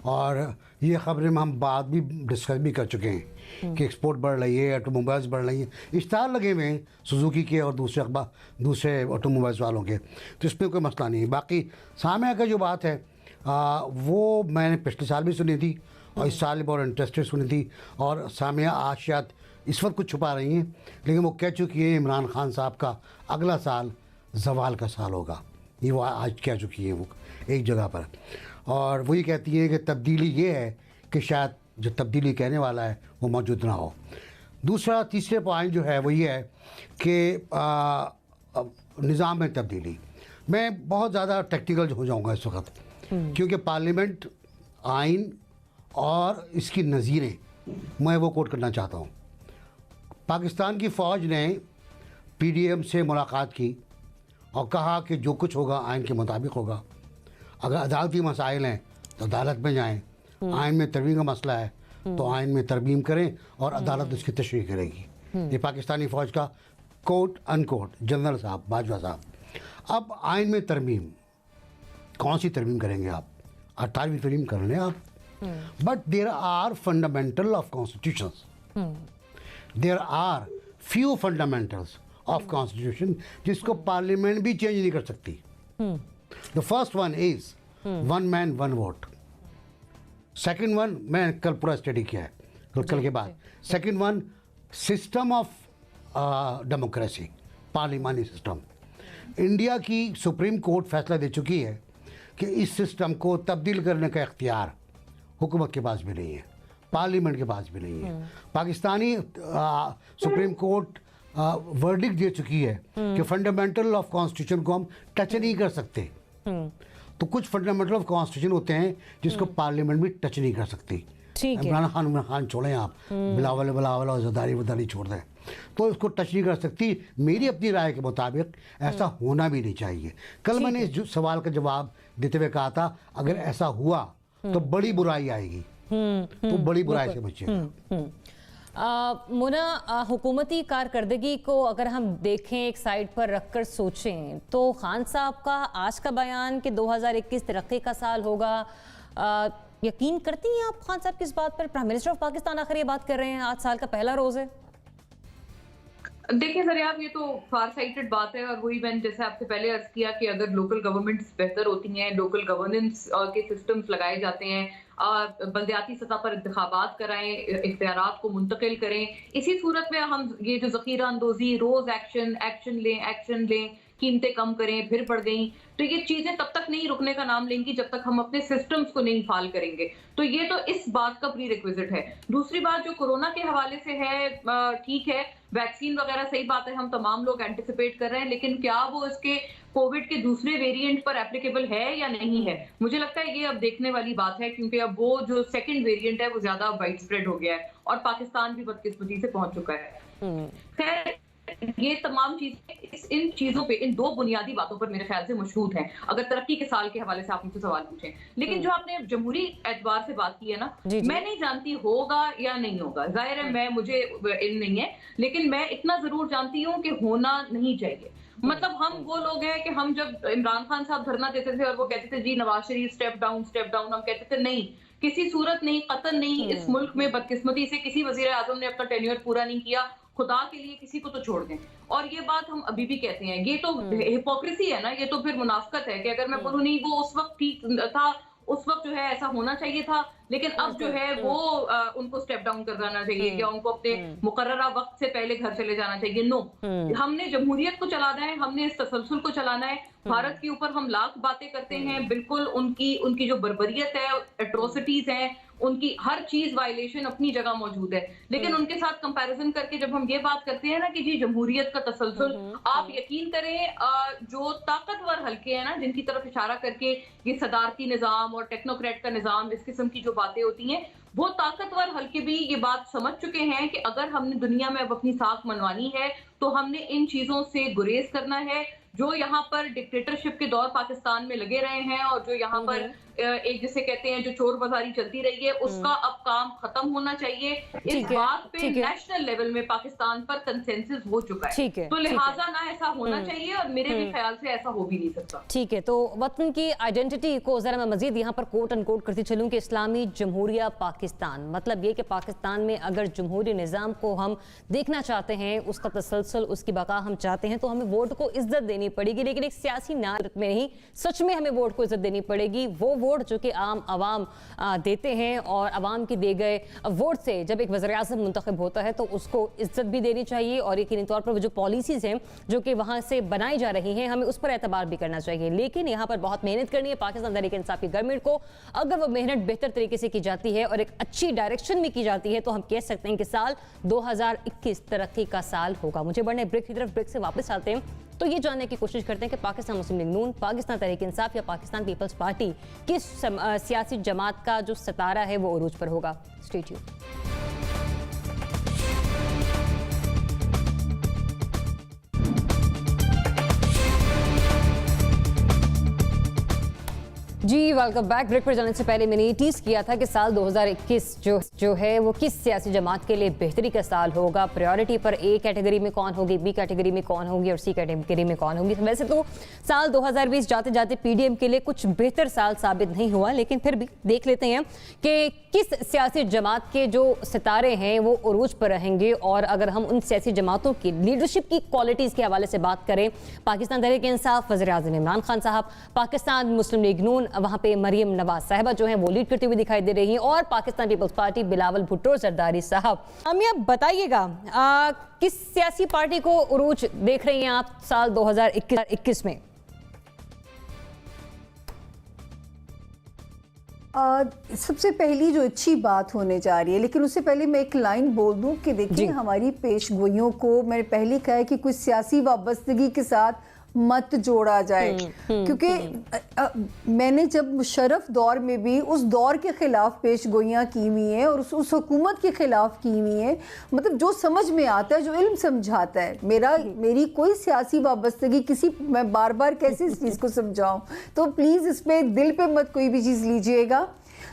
और ये खबरें हम बाद भी डिस्कस भी कर चुके हैं कि एक्सपोर्ट बढ़ रही है, ऑटोमोबाइल्स बढ़ रही हैं, इश्तार लगे हुए हैं सुजुकी के और दूसरे ऑटोमोबाइल्स वालों के, तो इसमें कोई मसला नहीं है। बाकी सामिया का जो बात है वो मैंने पिछले साल भी सुनी थी और इस साल बहुत इंटरेस्टेड सुनी थी, और सामिया आज शायद इस वक्त कुछ छुपा रही हैं, लेकिन वो कह चुकी है इमरान खान साहब का अगला साल जवाल का साल होगा। ये वो आज कह चुकी है वो एक जगह पर, और वही कहती है कि तब्दीली ये है कि शायद जो तब्दीली कहने वाला है वो मौजूद ना हो। दूसरा तीसरे पॉइंट जो है वो ये है कि निज़ाम में तब्दीली। मैं बहुत ज़्यादा टेक्निकल हो जाऊंगा इस वक्त, क्योंकि पार्लियामेंट, आइन और इसकी नज़ीरें मैं वो कोट करना चाहता हूँ। पाकिस्तान की फ़ौज ने पीडीएम से मुलाकात की और कहा कि जो कुछ होगा आइन के मुताबिक होगा। अगर अदालती मसाइल हैं तो अदालत में जाएं, आइन में तरमीम का मसला है तो आइन में तरमीम करें और अदालत उसकी तशरीह करेगी। ये पाकिस्तानी फ़ौज का कोट अनकोट जनरल साहब बाजवा साहब। अब आइन में तरमीम, कौन सी तरमीम करेंगे आप? 18वीं तरमीम कर लें आप, but there are fundamental of constitutions, there are few fundamentals of constitution जिसको पार्लियामेंट भी चेंज नहीं कर सकती। The first one is one man one vote. Second one मैं कल पूरा स्टडी किया है, कल के बाद। Second one system of democracy, पार्लियामानी सिस्टम। इंडिया की सुप्रीम कोर्ट फैसला दे चुकी है कि इस सिस्टम को तब्दील करने का इख्तियार हुकूमत के पास भी नहीं है, पार्लियामेंट के पास भी नहीं है। पाकिस्तानी सुप्रीम कोर्ट वर्डिक्ट दे चुकी है कि फंडामेंटल ऑफ कॉन्स्टिट्यूशन को हम टच नहीं कर सकते। तो कुछ फंडामेंटल ऑफ कॉन्स्टिट्यूशन होते हैं जिसको पार्लियामेंट भी टच नहीं कर सकती। इमरान खान छोड़ें आप, बिलावल और जरदारी छोड़ दें, तो इसको टच नहीं कर सकती। मेरी अपनी राय के मुताबिक ऐसा होना भी नहीं चाहिए। कल मैंने इस सवाल का जवाब देते हुए कहा था अगर ऐसा हुआ तो बड़ी बुराई आएगी, तो बड़ी बुराई से बचिएगा। मुना, हुकूमती कारकर्दगी को अगर हम देखें, एक साइड पर रखकर सोचें, तो खान साहब का आज का बयान कि 2021 तरक्की का साल होगा, यकीन करती हैं आप खान साहब किस बात पर? प्राइम मिनिस्टर ऑफ पाकिस्तान आखिर ये बात कर रहे हैं, आज साल का पहला रोज है। देखिए सरियाब, ये तो फार साइटेड बात है, और वही मैंने जैसे आपसे पहले अर्ज किया कि अगर लोकल गवर्नमेंट्स बेहतर होती हैं, लोकल गवर्नेंस के सिस्टम्स लगाए जाते हैं, बल्दियाती सतह पर इंतखाबात कराएं, इख्तियारात को मुंतकिल करें, इसी सूरत में हम ये जो ज़ख़ीरा अंदोज़ी, रोज एक्शन लें, कीमतें कम करें, फिर बढ़ गई, तो ये चीजें तब तक नहीं रुकने का नाम लेंगी जब तक हम अपने सिस्टम्स को नहीं फाल करेंगे। तो ये तो इस बात का प्री रिक्विजिट है। दूसरी बात जो कोरोना के हवाले से है, ठीक है, वैक्सीन वगैरह सही बात है, हम तमाम लोग एंटिसिपेट कर रहे हैं, लेकिन क्या वो इसके कोविड के दूसरे वेरिएंट पर एप्लीकेबल है या नहीं है, मुझे लगता है ये अब देखने वाली बात है, क्योंकि अब वो जो सेकंड वेरिएंट है वो ज्यादा वाइड स्प्रेड हो गया है और पाकिस्तान भी बदकिस्मती से पहुंच चुका है। खैर, ये तमाम चीजें इन चीजों पे, इन दो बुनियादी बातों पर मेरे ख्याल से मशहूद हैं, अगर तरक्की के साल के हवाले से आप मुझसे सवाल पूछें। लेकिन जो आपने जमहूरी एतबार से बात की है ना, मैं नहीं जानती होगा या नहीं होगा, जाहिर है मुझे इल्म नहीं है, लेकिन मैं इतना जरूर जानती हूँ कि होना नहीं चाहिए। मतलब हम वो लोग हैं कि हम जब इमरान खान साहब धरना देते थे और वो कहते थे जी नवाज शरीफ स्टेप डाउन, हम कहते थे नहीं, किसी सूरत नहीं, कतन नहीं, इस मुल्क में बदकिस्मती से किसी वजीर आजम ने अपना टेन्योर पूरा नहीं किया, खुदा के लिए किसी को तो छोड़ दें। और ये बात हम अभी भी कहते हैं, ये तो हिपोक्रेसी है ना, ये तो फिर मुनाफकत है कि अगर मैं बोलूँ नहीं वो उस वक्त ठीक था, उस वक्त जो है ऐसा होना चाहिए था, लेकिन अब जो है वो उनको स्टेप डाउन कर जाना चाहिए या उनको अपने मुकर्ररा वक्त से पहले घर चले जाना चाहिए। नो, हमने जमहूरियत को चलाना है, हमने इस तसलसल को चलाना है। भारत के ऊपर हम लाख बातें करते हैं, बिल्कुल उनकी जो बर्बरियत है, एट्रोसिटीज हैं, उनकी हर चीज वायलेशन अपनी जगह मौजूद है, लेकिन उनके साथ कंपैरिजन करके जब हम ये बात करते हैं ना कि जी जमहूरियत का तसलसल, आप यकीन करें जो ताकतवर हल्के हैं ना, जिनकी तरफ इशारा करके ये सदारती निजाम और टेक्नोक्रेट का निजाम, इस किस्म की जो बातें होती हैं, वो ताकतवर हल्के भी ये बात समझ चुके हैं कि अगर हमने दुनिया में अब अपनी साख मनवानी है तो हमने इन चीजों से गुरेज करना है। जो यहाँ पर डिक्टेटरशिप के दौर पाकिस्तान में लगे रहे हैं और जो यहाँ पर एक जिसे कहते हैं जो चोर बाजारी चलती रही है, उसका अब काम खत्म होना चाहिए। इस बात पे नेशनल लेवल में पाकिस्तान पर कंसेंसस हो चुका है, तो लिहाजा ना ऐसा होना चाहिए और मेरे भी ख्याल से ऐसा हो भी नहीं सकता। ठीक है, तो वतन की आइडेंटिटी को जरा मैं मजीद यहाँ पर कोट अनकोट करती चलूँ कि इस्लामी जमहूरिया पाकिस्तान, मतलब ये कि पाकिस्तान में अगर जमहूरी निज़ाम को हम देखना चाहते हैं, उसका तसलसल, उसकी बका हम चाहते हैं, तो हमें वोट को इज्जत देनी पड़ेगी, लेकिन एक सियासी नात में नहीं, सच में हमें वोट को इज्जत देनी पड़ेगी। वो वोट जो कि आवाम देते हैं और आवाम के दिए गए वोट से जब एक वज़ीर-ए-आज़म मुंतखब होता है तो उसको इज्जत भी देनी चाहिए और यकीनी तौर पर जो पॉलिसीज़ हैं जो कि वहाँ से बनाई जा रही हैं हमें उस पर एतबार भी करना चाहिए। लेकिन यहाँ पर बहुत मेहनत करनी है पाकिस्तान तहरीक-ए-इंसाफ की गवर्नमेंट को। अगर वो मेहनत बेहतर तरीके से की जाती है और एक अच्छी डायरेक्शन में की जाती है तो हम कह सकते हैं कि साल 2021 तरक्की का साल होगा। मुझे बढ़ने ब्रेक की तरफ, ब्रेक से वापस आते हैं तो ये जानने की कोशिश करते हैं कि पाकिस्तान मुस्लिम लीग नून, पाकिस्तान तहरीक-ए-इंसाफ या पाकिस्तान पीपल्स पार्टी किस सियासी जमात का जो सितारा है वो उरूज पर होगा। Stay tuned. जी वेलकम बैक। ब्रेक पर जाने से पहले मैंने ये टीज किया था कि साल 2021 जो है वो किस सियासी जमात के लिए बेहतरी का साल होगा। प्रायोरिटी पर ए कैटेगरी में कौन होगी, बी कैटेगरी में कौन होगी और सी कैटेगरी में कौन होगी। तो वैसे तो साल 2020 जाते जाते पीडीएम के लिए कुछ बेहतर साल साबित नहीं हुआ, लेकिन फिर भी देख लेते हैं कि किस सियासी जमात के जो सितारे हैं वो उरूज पर रहेंगे। और अगर हम उन सियासी जमातों की लीडरशिप की क्वालिटीज़ के हवाले से बात करें, पाकिस्तान तहरीक-ए-इंसाफ वज़ीर-ए-आज़म इमरान खान साहब, पाकिस्तान मुस्लिम लीग नून वहाँ पे मरियम नवाज साहिबा जो हैं वो लीड करती हुई दिखाई दे रही हैं और पाकिस्तान पीपल्स पार्टी बिलावल भुट्टो जरदारी साहब। हमें अब बताइएगा किस सियासी पार्टी को उरूज देख रही हैं आप साल 2021 में? सबसे पहली जो अच्छी बात होने जा रही है, लेकिन उससे पहले मैं एक लाइन बोल दूं कि देखिए हमारी पेशगोइयों को मैंने पहले कहा है कि कुछ सियासी वाबस्तगी के साथ मत जोड़ा जाए, क्योंकि मैंने जब मुशर्रफ दौर में भी उस दौर के खिलाफ पेशगोइयाँ की हुई हैं और उस हुकूमत के खिलाफ की हुई हैं। मतलब जो समझ में आता है, जो इल्म समझाता है, मेरी कोई सियासी वाबस्तगी किसी, मैं बार बार कैसे इस चीज़ को समझाऊं, तो प्लीज़ इस पर दिल पे मत कोई भी चीज़ लीजिएगा।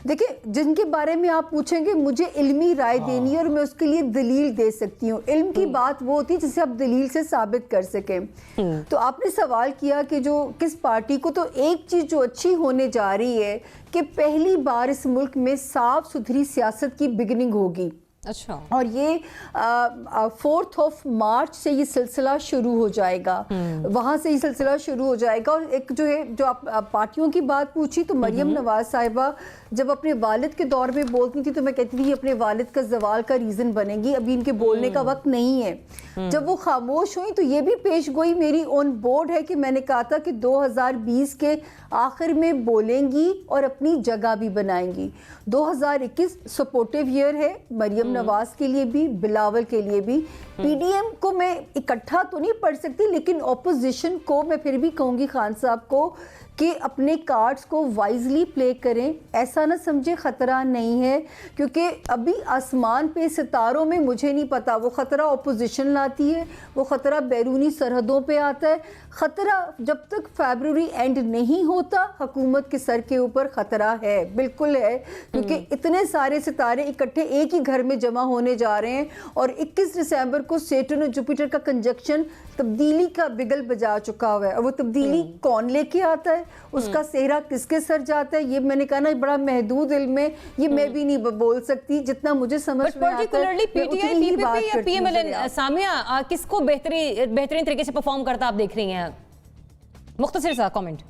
देखिए जिनके बारे में आप पूछेंगे मुझे इल्मी राय देनी है और मैं उसके लिए दलील दे सकती हूँ। इल्म की बात वो होती है जिसे आप दलील से साबित कर सकें। तो आपने सवाल किया कि जो किस पार्टी को, तो एक चीज़ जो अच्छी होने जा रही है कि पहली बार इस मुल्क में साफ सुथरी सियासत की बिगिनिंग होगी। अच्छा। और ये 4 मार्च से ये सिलसिला शुरू हो जाएगा, वहाँ से ये सिलसिला शुरू हो जाएगा। और एक जो है, जो आप पार्टियों की बात पूछी, तो मरियम नवाज साहिबा जब अपने वालिद के दौर में बोलती थी तो मैं कहती थी अपने वालिद का जवाल का रीज़न बनेगी, अभी इनके बोलने का वक्त नहीं है। जब वो खामोश हुई तो ये भी पेशगोई मेरी ऑन बोर्ड है कि मैंने कहा था कि 2020 के आखिर में बोलेंगी और अपनी जगह भी बनाएंगी। 2021 सपोर्टिव ईयर है मरियम नवाज के लिए भी, बिलावल के लिए भी। पीडीएम को मैं इकट्ठा तो नहीं पढ़ सकती, लेकिन ऑपोजिशन को मैं फिर भी कहूँगी खान साहब को कि अपने कार्ड्स को वाइजली प्ले करें। ऐसा ना समझे खतरा नहीं है, क्योंकि अभी आसमान पे सितारों में मुझे नहीं पता वो खतरा ऑपोजिशन लाती है, वो खतरा बैरूनी सरहदों पे आता है। खतरा जब तक फरवरी एंड नहीं होता, हुकूमत के सर के ऊपर खतरा है, बिल्कुल है, क्योंकि इतने सारे सितारे इकट्ठे एक ही घर में जमा होने जा रहे हैं। और 21 दिसंबर को सैटर्न और जुपिटर का कंजक्शन तब्दीली का बिगल बजा चुका हुआ है। और वो तब्दीली कौन लेके आता है, उसका सेहरा किसके सर जाता है, ये मैंने कहा ना बड़ा महदूद इल्म में, ये मैं भी नहीं बोल सकती। जितना मुझे समझ में आता है पीटीआई, पीपीपी या पीएमएल, सामिया किसको बेहतरीन तरीके से परफॉर्म करता आप देख रही हैं? मुख्तसर सा कमेंट।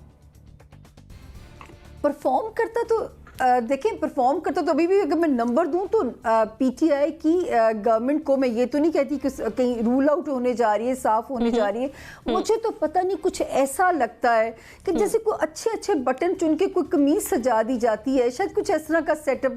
परफॉर्म करता तो देखें, परफॉर्म करता तो अभी भी अगर मैं नंबर दूं तो पीटीआई की गवर्नमेंट को मैं ये तो नहीं कहती कि कहीं रूल आउट होने जा रही है, साफ होने जा रही है। मुझे तो पता नहीं, कुछ ऐसा लगता है कि जैसे कोई अच्छे अच्छे बटन चुन के कोई कमीज सजा दी जाती है, शायद कुछ इस तरह का सेटअप।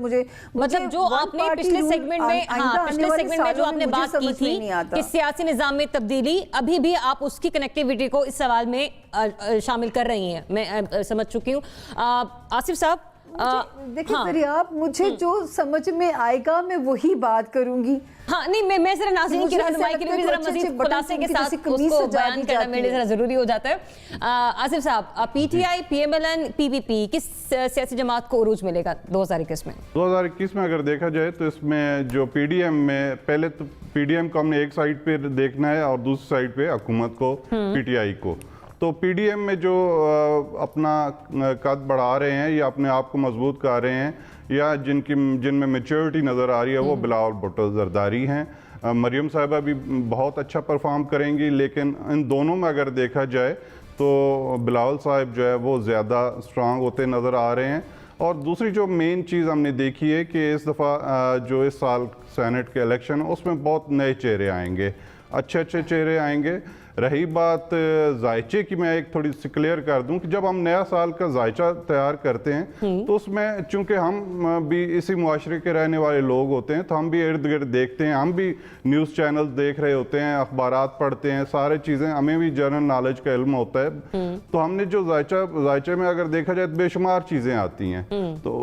मतलब जो आपने पिछले सेगमेंट में जो आपने बात की थी कि सियासी निजाम में तब्दीली, अभी भी आप उसकी कनेक्टिविटी को इस सवाल में शामिल कर रही हैं, मैं समझ चुकी हूँ। आसिफ साहब देखिए दरियाब, मुझे जो समझ में आएगा मैं वही बात करूंगी। हाँ नहीं, मैं जरा नाज़रीन की रहनुमाई के लिए भी जरा मज़ीद खुलासे के साथ उसको बयान करना मेरे लिए जरा जरूरी हो जाता है। आसिफ साहब, पीटीआई, पीएमएल, पीपीपी किस सियासी जमात को उरूज मिलेगा 2021 में? 2021 में अगर देखा जाए तो इसमें जो पीडीएम में, पहले तो पीडीएम को हमने एक साइड पे देखना है और दूसरी साइड पे हुकूमत को, पीटीआई को। तो पीडीएम में जो अपना कद बढ़ा रहे हैं या अपने आप को मजबूत कर रहे हैं या जिनमें मैच्योरिटी नज़र आ रही है, वो बिलावल भुट्टो जरदारी हैं। मरियम साहिबा भी बहुत अच्छा परफॉर्म करेंगी, लेकिन इन दोनों में अगर देखा जाए तो बिलावल साहिब जो है वो ज़्यादा स्ट्रांग होते नज़र आ रहे हैं। और दूसरी जो मेन चीज़ हमने देखी है कि इस दफ़ा जो इस साल सेनेट के इलेक्शन है उसमें बहुत नए चेहरे आएंगे, अच्छे अच्छे चेहरे आएंगे। रही बात जायचे की, मैं एक थोड़ी सी क्लियर कर दूं कि जब हम नया साल का जायचा तैयार करते हैं तो उसमें चूंकि हम भी इसी मुआशरे के रहने वाले लोग होते हैं तो हम भी इर्द गिर्द देखते हैं, हम भी न्यूज़ चैनल देख रहे होते हैं, अखबारात पढ़ते हैं, सारे चीज़ें, हमें भी जनरल नॉलेज का इल्म होता है। तो हमने जो जायचे में अगर देखा जाए तो बेशुमार चीज़ें आती हैं, तो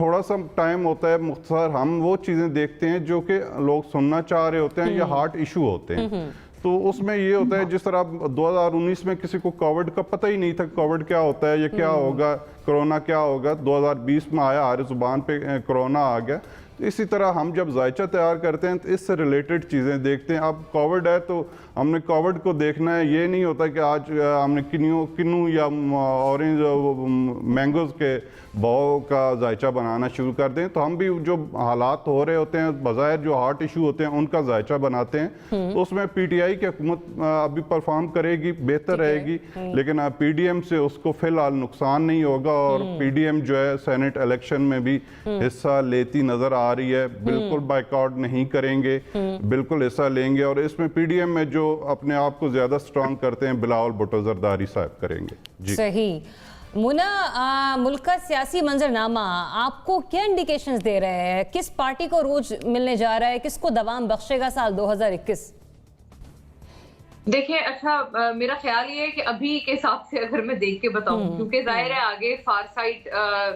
थोड़ा सा टाइम होता है मुख्तसर, हम वो चीज़ें देखते हैं जो कि लोग सुनना चाह रहे होते हैं या हार्ट इशू होते हैं। तो उसमें ये होता है, जिस तरह 2019 में किसी को कोविड का पता ही नहीं था, कोविड क्या होता है, ये क्या होगा, कोरोना क्या होगा, 2020 में आया, हर जुबान पे कोरोना आ गया। तो इसी तरह हम जब जायचा तैयार करते हैं तो इससे रिलेटेड चीज़ें देखते हैं। अब कोविड है तो हमने कोविड को देखना है, ये नहीं होता कि आज हमने किन्नू या ऑरेंज मैंगोज़ के भाव का जायचा बनाना शुरू कर दें। तो हम भी जो हालात हो रहे होते हैं, बज़ाहिर जो हार्ट इशू होते हैं, उनका जायचा बनाते हैं। तो उसमें पीटीआई की हुकूमत अभी परफॉर्म करेगी, बेहतर रहेगी, लेकिन पीडीएम से उसको फिलहाल नुकसान नहीं होगा। और पीडीएम जो है सेनेट इलेक्शन में भी हिस्सा लेती नजर आ रही है, बिल्कुल बाइकआउट नहीं करेंगे, बिल्कुल हिस्सा लेंगे। और इसमें पीडीएम में जो अपने आप को ज्यादा स्ट्रांग करते हैं, बिलावल भुट्टो जरदारी साहब करेंगे। जी सही। मुना, मुल्क का सियासी मंजरनामा आपको क्या इंडिकेशंस दे रहे हैं? किस पार्टी को रोज मिलने जा रहा है, किसको दवाम बख्शेगा साल 2021? देखिए, अच्छा, मेरा ख्याल ये है कि अभी के हिसाब से अगर मैं देख के बताऊं, क्योंकि जाहिर है आगे फार साइड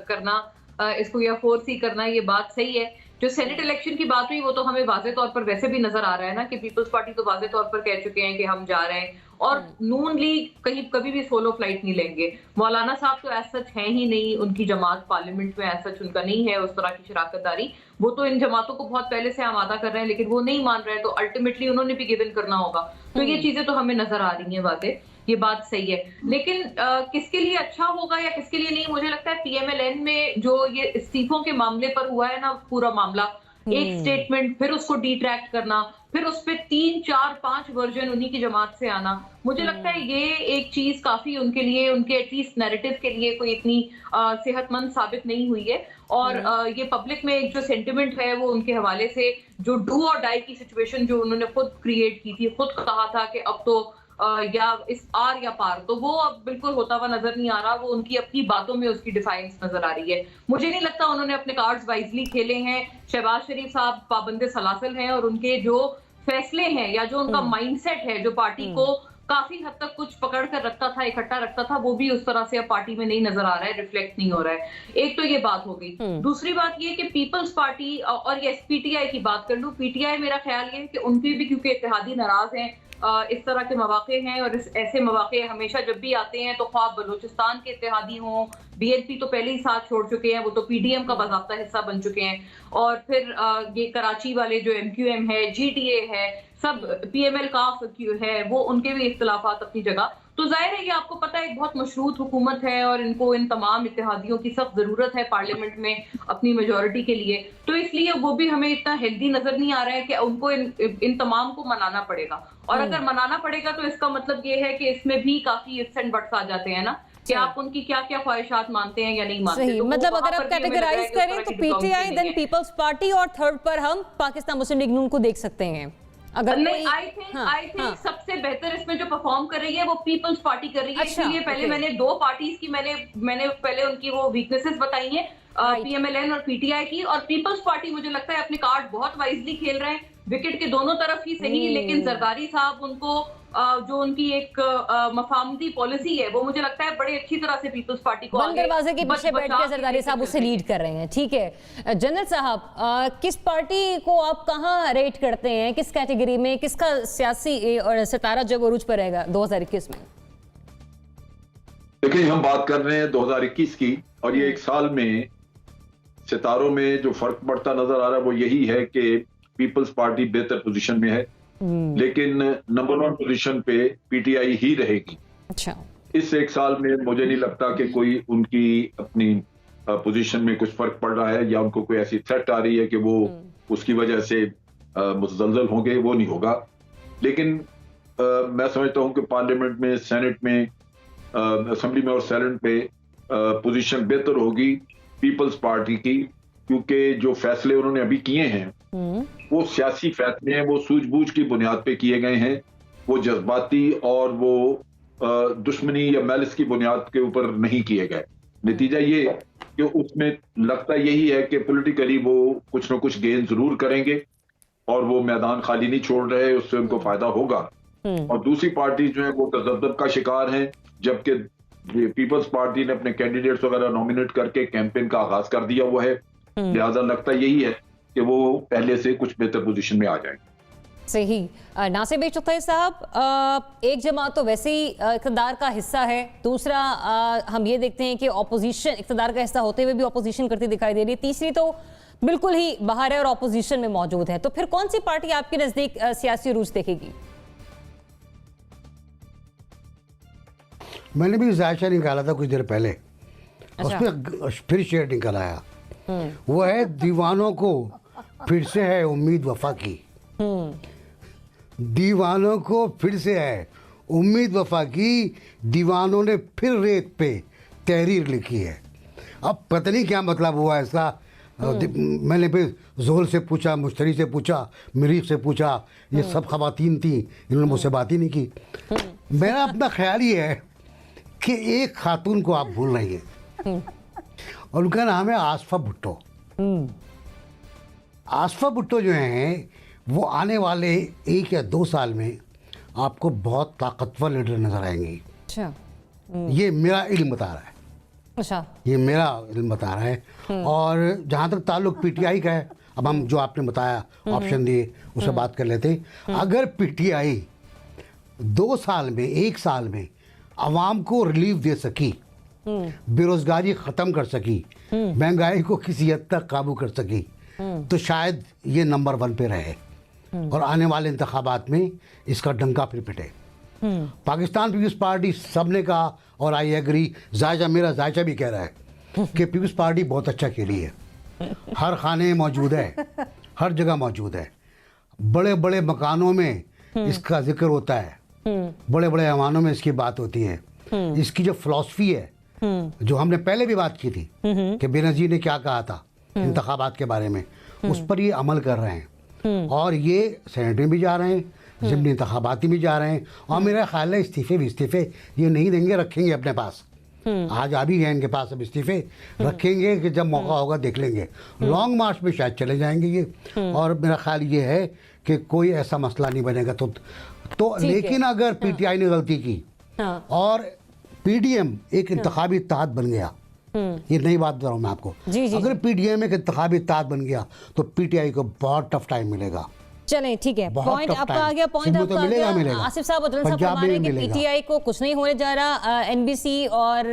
करना, इसको या फोर्स ही करना, ये बात सही है। जो सेनेट इलेक्शन की बात हुई वो तो हमें वाज़े तौर पर वैसे भी नजर आ रहा है ना कि पीपल्स पार्टी तो वाज़े तौर पर कह चुके हैं कि हम जा रहे हैं, और नून लीग कभी भी सोलो फ्लाइट नहीं लेंगे। मौलाना साहब तो ऐसा सच है ही नहीं, उनकी जमात पार्लियामेंट में ऐसा सच उनका नहीं है उस तरह की शराकतदारी। वो तो इन जमातों को बहुत पहले से आमादा कर रहे हैं, लेकिन वो नहीं मान रहे, तो अल्टीमेटली उन्होंने भी गिव इन करना होगा। तो ये चीजें तो हमें नजर आ रही हैं बातें, ये बात सही है। लेकिन किसके लिए अच्छा होगा या किसके लिए नहीं, मुझे लगता है पीएमएलएन में जो ये इस्तीफों के मामले पर हुआ है ना पूरा मामला, एक स्टेटमेंट, फिर उसको डिट्रैक्ट करना, फिर उस पर 3, 4, 5 वर्जन उन्हीं की जमात से आना, मुझे लगता है ये एक चीज काफी उनके लिए, उनके एटलीस्ट नैरेटिव के लिए कोई इतनी सेहतमंद साबित नहीं हुई है। और ये पब्लिक में एक जो सेंटिमेंट है वो उनके हवाले से, जो डू और डाई की सिचुएशन जो उन्होंने खुद क्रिएट की थी, खुद कहा था कि अब तो या इस आर या पार, तो वो अब बिल्कुल होता हुआ नजर नहीं आ रहा। वो उनकी अपनी बातों में उसकी डिफाइंस नजर आ रही है। मुझे नहीं लगता उन्होंने अपने कार्ड्स वाइजली खेले हैं। शहबाज शरीफ साहब पाबंदे सलासल हैं, और उनके जो फैसले हैं या जो उनका माइंडसेट है, जो पार्टी को काफी हद तक कुछ पकड़ कर रखता था, इकट्ठा रखता था, वो भी उस तरह से अब पार्टी में नहीं नजर आ रहा है, रिफ्लेक्ट नहीं हो रहा है। एक तो ये बात हो गई। दूसरी बात ये कि पीपल्स पार्टी, और ये पीटीआई की बात कर लूं, पीटीआई मेरा ख्याल ये कि उनके भी क्योंकि इत्तेहादी नाराज हैं, इस तरह के मौके हैं, और ऐसे मौके हमेशा जब भी आते हैं तो ख्वाब बलूचिस्तान के इत्तेहादी हों, बीएनपी तो पहले ही साथ छोड़ चुके हैं, वो तो पीडीएम का बाकायदा हिस्सा बन चुके हैं, और फिर ये कराची वाले जो एमक्यूएम है, जीटीए है, सब पीएमएल काफ है, वो उनके भी इख्तिलाफात अपनी जगह। तो जाहिर है ये आपको पता है एक बहुत मशरूत हुकूमत है, और इनको इन तमाम इत्तेहादियों की सख्त जरूरत है पार्लियामेंट में अपनी मेजोरिटी के लिए। तो इसलिए वो भी हमें इतना हेल्दी नजर नहीं आ रहा है कि उनको इन तमाम को मनाना पड़ेगा। और अगर मनाना पड़ेगा तो इसका मतलब ये है कि इसमें भी काफी इफ्स एंड बट्स आ जाते हैं ना, कि आप उनकी क्या क्या ख्वाहिशात मानते हैं या नहीं मानते। सही, तो मतलब अगर आप कैटेगराइज करें तो पीटीआई, देन पीपल्स पार्टी, और थर्ड पर हम पाकिस्तान मुस्लिम लीग नून को देख सकते हैं। अगर नहीं, आई थिंक सबसे बेहतर इसमें जो परफॉर्म कर रही है वो पीपल्स पार्टी कर रही है। अच्छा, इसलिए पहले मैंने 2 पार्टीज की मैंने पहले उनकी वो वीकनेसेस बताई है, पीएमएलएन और पीटीआई की। और पीपल्स पार्टी मुझे लगता है अपने कार्ड बहुत वाइजली खेल रहे हैं, विकेट के दोनों तरफ ही सही, लेकिन जरदारी साहब उनको जो उनकी एक मफामती पॉलिसी है, वो मुझे लगता है बड़ी अच्छी तरह से पीपल्स पार्टी को बंद दरवाजे के पीछे बैठ के जरदारी साहब उसे लीड कर रहे हैं। ठीक है जनरल साहब, किस पार्टी को आप कहाँ रेट करते हैं, किस कैटेगरी में, किसका सियासी और सितारा जो अरूज पर रहेगा 2021 में? देखिए, हम बात कर रहे हैं 2021 की, और ये एक साल में सितारों में जो फर्क पड़ता नजर आ रहा है वो यही है कि पीपल्स पार्टी बेहतर पोजीशन में है, लेकिन नंबर 1 पोजीशन पे पीटीआई ही रहेगी। अच्छा, इस एक साल में मुझे नहीं लगता कि कोई उनकी अपनी पोजीशन में कुछ फर्क पड़ रहा है, या उनको कोई ऐसी थ्रेट आ रही है कि वो उसकी वजह से मुतज़लज़ल होंगे, वो नहीं होगा। लेकिन मैं समझता हूं कि पार्लियामेंट में, सेनेट में, असेंबली में और सेनेट पे पोजीशन बेहतर होगी पीपल्स पार्टी की, क्योंकि जो फैसले उन्होंने अभी किए हैं वो सियासी फैसले हैं, वो सूझबूझ की बुनियाद पे किए गए हैं, वो जज्बाती और वो दुश्मनी या मैलिस की बुनियाद के ऊपर नहीं किए गए। नतीजा ये कि उसमें लगता यही है कि पॉलिटिकली वो कुछ ना कुछ गेन जरूर करेंगे और वो मैदान खाली नहीं छोड़ रहे, उससे उनको फायदा होगा। और दूसरी पार्टी जो है वो तजब्जुब का शिकार है, जबकि पीपल्स पार्टी ने अपने कैंडिडेट्स वगैरह नॉमिनेट करके कैंपेन का आगाज कर दिया हुआ है। लिहाजा लगता यही है कि वो पहले से कुछ बेहतर पोजीशन में आ जाएंगे। सही। नासिर बेग चौथाई साहब, एक जमात तो वैसे ही इक़्तिदार का हिस्सा है, दूसरा हम ये देखते हैं कि ऑपोजिशन इक़्तिदार का हिस्सा होते हुए भी ऑपोजिशन करती दिखाई दे रही है, तीसरी तो बिल्कुल ही बाहर है और ऑपोजिशन में मौजूद है। तो फिर कौन सी पार्टी आपके नजदीक सियासी रूज देखेगी? मैंने भी जायशा निकाला था कुछ देर पहले, अच्छा। उसमें फिर शेयर निकल आया। वो है दीवानों को फिर से है उम्मीद वफा की। दीवानों को फिर से है उम्मीद वफा की, दीवानों ने फिर रेत पे तहरीर लिखी है। अब पता नहीं क्या मतलब हुआ ऐसा। मैंने फिर जोहल से पूछा, मुश्तरी से पूछा, मरीख से पूछा, ये सब खवातीन थी, इन्होंने मुझसे बात ही नहीं की। मेरा अपना ख्याल ये है कि एक खातून को आप भूल रही हैं और उनका नाम है आसफा भुट्टो। आसफा भुट्टो जो हैं वो आने वाले 1 या 2 साल में आपको बहुत ताकतवर लीडर नजर आएंगी। अच्छा। ये मेरा इल्म बता रहा है। अच्छा। ये मेरा इल्म बता रहा है। और जहाँ तक ताल्लुक पीटीआई का है, अब हम जो आपने बताया ऑप्शन दिए उससे बात कर लेते हैं। अगर पीटीआई 2 साल में 1 साल में आवाम को रिलीफ दे सकी, बेरोजगारी ख़त्म कर सकी, महंगाई को किसी हद तक काबू कर सकी, तो शायद ये नंबर 1 पे रहे और आने वाले इंतखाबात में इसका डंका फिर पिटे। पाकिस्तान पीपल्स पार्टी सबने कहा और आई एग्री, मेरा जायजा भी कह रहा है कि पीपल्स पार्टी बहुत अच्छा खेली है। हर खाने में मौजूद है, हर जगह मौजूद है, बड़े बड़े मकानों में इसका जिक्र होता है, बड़े बड़े ऐवानों में इसकी बात होती है। इसकी जो फिलॉसफी है, जो हमने पहले भी बात की थी कि बेनज़ीर ने क्या कहा था इंतखाबात के बारे में, उस पर ये अमल कर रहे हैं और ये सेनेट में भी जा रहे हैं, ज़िमनी इंतखाबाती भी जा रहे हैं। और मेरा ख्याल है इस्तीफे ये नहीं देंगे, रखेंगे अपने पास। आज आ भी गए इनके पास, अब इस्तीफे रखेंगे कि जब मौका होगा देख लेंगे। लॉन्ग मार्च में शायद चले जाएंगे ये। और मेरा ख्याल ये है कि कोई ऐसा मसला नहीं बनेगा। तो लेकिन अगर पीटीआई ने गलती की और पीडीएम एक इंतखाबी इत्तेहाद बन गया, ये नई बात बता रहा हूँ मैं आपको, अगर पीडीएम एक इंतखाबी इत्तेहाद बन गया तो पीटीआई को बहुत टफ टाइम मिलेगा। चलें, ठीक है, पॉइंट आपका आ गया, पॉइंट आपका आ गया। आसिफ साहब, अदलन साहब फरमा रहे हैं कि पीटीआई को कुछ नहीं होने जा रहा। एनबीसी और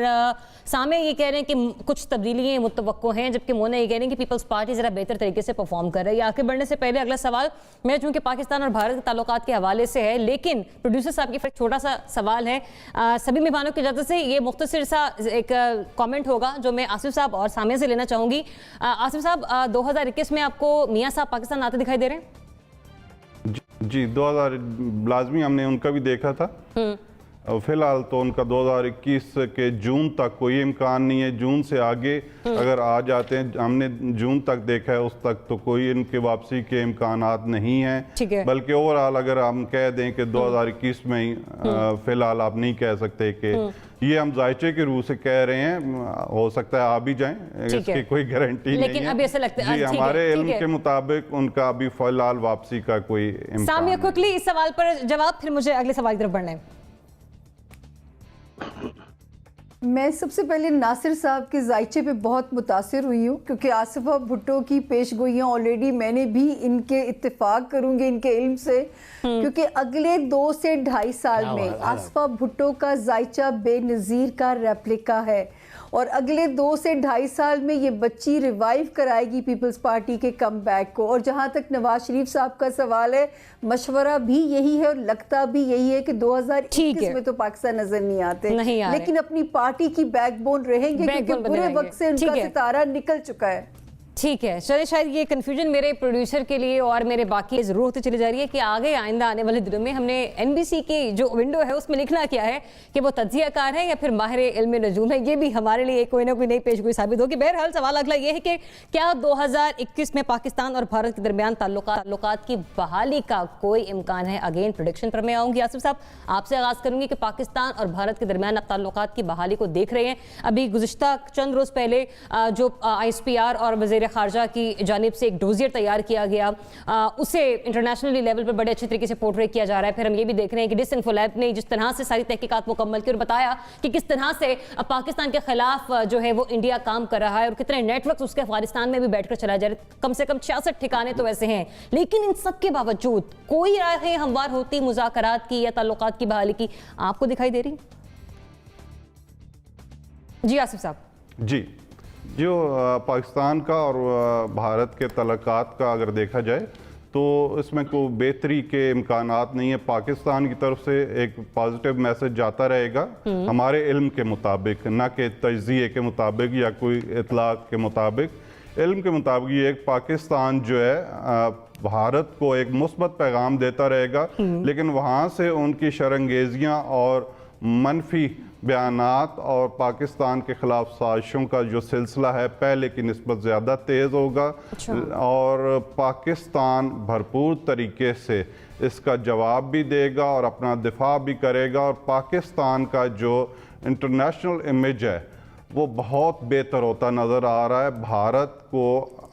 सामे ये कह रहे हैं कि कुछ तब्दीलियां मुतवक्को हैं, जबकि मोना ये कह रहे हैं कि पीपल्स पार्टी ज़रा बेहतर तरीके से परफॉर्म कर रही है। आगे बढ़ने से पहले अगला सवाल मेरा चूंकि पाकिस्तान और भारत के ताल्लुकात के हवाले से है, लेकिन प्रोड्यूसर साहब की छोटा सा सवाल है सभी मेहमानों की इजाज़त से। ये मुख्तसर सा एक कॉमेंट होगा जो मैं आसिफ साहब और सामे से लेना चाहूँगी। आसिफ साहब, 2021 में आपको मियाँ साहब पाकिस्तान आते दिखाई दे रहे हैं? जी, 2000 लाजमी हमने उनका भी देखा था। फिलहाल तो उनका 2021 के जून तक कोई इम्कान नहीं है। जून से आगे अगर आ जाते हैं, हमने जून तक देखा है, उस तक तो कोई इनके वापसी के इम्कानात नहीं हैं। बल्कि ओवरऑल अगर हम कह दें कि 2021 में ही फिलहाल आप नहीं कह सकते कि ये हम जायचे के रूह से कह रहे हैं, हो सकता है आ भी जाएं, इसकी कोई गारंटी नहीं है। लेकिन अभी ऐसा लगता है जी, हमारे इल्म के मुताबिक उनका अभी फिलहाल वापसी का कोई इम्कान नहीं। क्विकली इस सवाल पर जवाब, फिर मुझे अगले सवाल की तरफ बढ़ना है। मैं सबसे पहले नासिर साहब के जायचे पे बहुत मुतासिर हुई हूँ, क्योंकि आसिफा भुट्टो की पेशगोइयाँ ऑलरेडी मैंने भी इनके इत्तेफाक करूँगी इनके इल्म से, क्योंकि अगले 2 से 2.5 साल में आसिफा भुट्टो का जायचा बेनज़ीर का रेप्लिका है और अगले 2 से 2.5 साल में ये बच्ची रिवाइव कराएगी पीपल्स पार्टी के कमबैक को। और जहाँ तक नवाज शरीफ साहब का सवाल है, मशवरा भी यही है और लगता भी यही है कि 2021 में तो पाकिस्तान नजर नहीं आते, लेकिन अपनी पार्टी की बैकबोन रहेंगे, क्योंकि बुरे वक्त से उनका सितारा निकल चुका है। ठीक है, चलिए शायद ये कंफ्यूजन मेरे प्रोड्यूसर के लिए और मेरे बाकी ज़रूर होती चली जा रही है कि आगे आइंदा आने वाले दिनों में हमने एनबीसी की जो विंडो है उसमें लिखना क्या है कि वो तज्जियाकार है या फिर माहिर इल्म नजूम है, ये भी हमारे लिए कोई ना कोई नई पेशगोई साबित होगी। बहरहाल सवाल अगला ये है कि क्या 2021 में पाकिस्तान और भारत के दरमियान ताल्लुकात की बहाली का कोई इम्कान है? अगेन प्रोडिक्शन पर मैं आऊँगी। आसिफ साहब, आपसे आगाज़ करूँगी कि पाकिस्तान और भारत के दरमियान आप ताल्लुकात की बहाली को देख रहे हैं। अभी गुज़िश्ता चंद रोज़ पहले जो ISPR और वज़ीर ख़ारजा की जानिब से एक डोजियर तैयार किया गया, उसे इंटरनेशनल लेवल पर बड़े अच्छे तरीके से पोर्ट्रे किया जा रहा है। फिर हम ये भी देख रहे हैं कि डिसइंफो लैब ने जिस तरह से सारी तहकीकात मुकम्मल की और बताया कि किस तरह से पाकिस्तान के खिलाफ जो है वो इंडिया काम कर रहा है और कितने नेटवर्क उसके अफगानिस्तान में भी बैठकर चला जा रहा है। कम से कम 66 ठिकाने तो ऐसे हैं, लेकिन इन सब के बावजूद कोई राहें हमवार होती मुज़ाकरात की या ताल्लुकात की बहाली की आपको दिखाई दे रही? जी आसिफ साहब। जी, जो पाकिस्तान का और भारत के तल्लुकात का अगर देखा जाए तो इसमें कोई बेहतरी के इम्कानात नहीं है। पाकिस्तान की तरफ से एक पॉजिटिव मैसेज जाता रहेगा हमारे इल्म के मुताबिक, ना कि तज्जिए के मुताबिक या कोई इतलाक के मुताबिक। इल्म के मुताबिक ये एक पाकिस्तान जो है भारत को एक मुस्बत पैगाम देता रहेगा, लेकिन वहाँ से उनकी शरंगेजियाँ और मनफी बयानात और पाकिस्तान के ख़िलाफ़ साजिशों का जो सिलसिला है पहले की निस्बत ज़्यादा तेज़ होगा। और पाकिस्तान भरपूर तरीके से इसका जवाब भी देगा और अपना दिफा भी करेगा। और पाकिस्तान का जो इंटरनेशनल इमेज है वो बहुत बेहतर होता नज़र आ रहा है। भारत को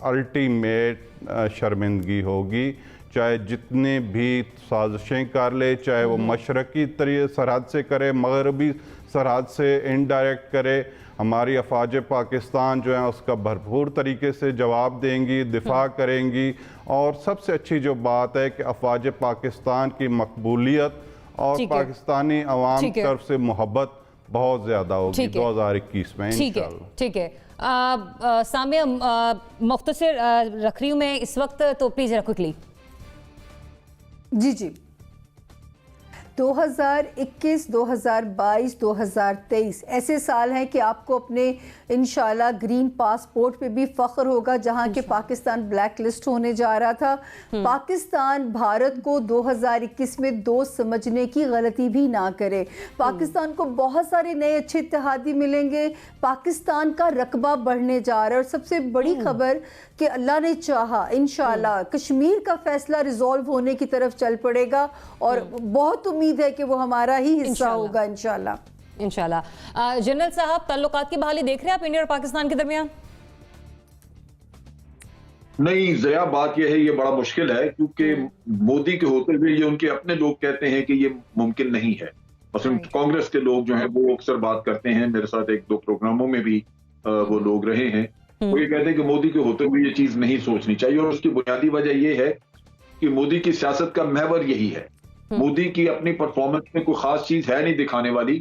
अल्टीमेट शर्मिंदगी होगी, चाहे जितने भी साजिशें कर ले, चाहे वो मशरक़ी तरीके सरहद से करे, मगरबी सरहद से इनडायरेक्ट करे। हमारी अफवाज पाकिस्तान जो है उसका भरपूर तरीके से जवाब देंगी, दिफा करेंगी। और सबसे अच्छी जो बात है कि अफवाज पाकिस्तान की मकबूलियत और पाकिस्तानी अवाम की तरफ से मोहब्बत बहुत ज़्यादा होगी 2021 में इंशाअल्लाह। ठीक है, सामिया मुख्तसर रख रही हूँ मैं इस वक्त, तो प्लीज़ जरा क्विकली। जी 2021, 2022, 2023 ऐसे साल हैं कि आपको अपने इंशाल्लाह ग्रीन पासपोर्ट पे भी फ़ख्र होगा, जहां के पाकिस्तान ब्लैक लिस्ट होने जा रहा था। पाकिस्तान भारत को 2021 में दोस्त समझने की गलती भी ना करे। पाकिस्तान को बहुत सारे नए अच्छे इत्तेहादी मिलेंगे, पाकिस्तान का रकबा बढ़ने जा रहा है। और सबसे बड़ी खबर कि अल्लाह ने चाहा इंशाल्लाह कश्मीर का फैसला रिजॉल्व होने की तरफ चल पड़ेगा और बहुत उम्मीद है कि वो हमारा ही हिस्सा होगा इंशाल्लाह। जनरल साहब, ताल्लुकात की बहाली देख रहे हैं आप इंडिया और पाकिस्तान के दरमियान? नहीं ज़या, बात यह है ये बड़ा मुश्किल है, क्योंकि मोदी के होते हुए ये उनके अपने लोग कहते हैं कि ये मुमकिन नहीं है। मसलन कांग्रेस के लोग जो हैं वो अक्सर बात करते हैं, मेरे साथ 1-2 प्रोग्रामों में भी वो लोग रहे हैं, वो ये कहते हैं कि मोदी के होते हुए ये चीज नहीं सोचनी चाहिए। और उसकी बुनियादी वजह ये है कि मोदी की सियासत का महवर यही है। मोदी की अपनी परफॉर्मेंस में कोई खास चीज है नहीं दिखाने वाली।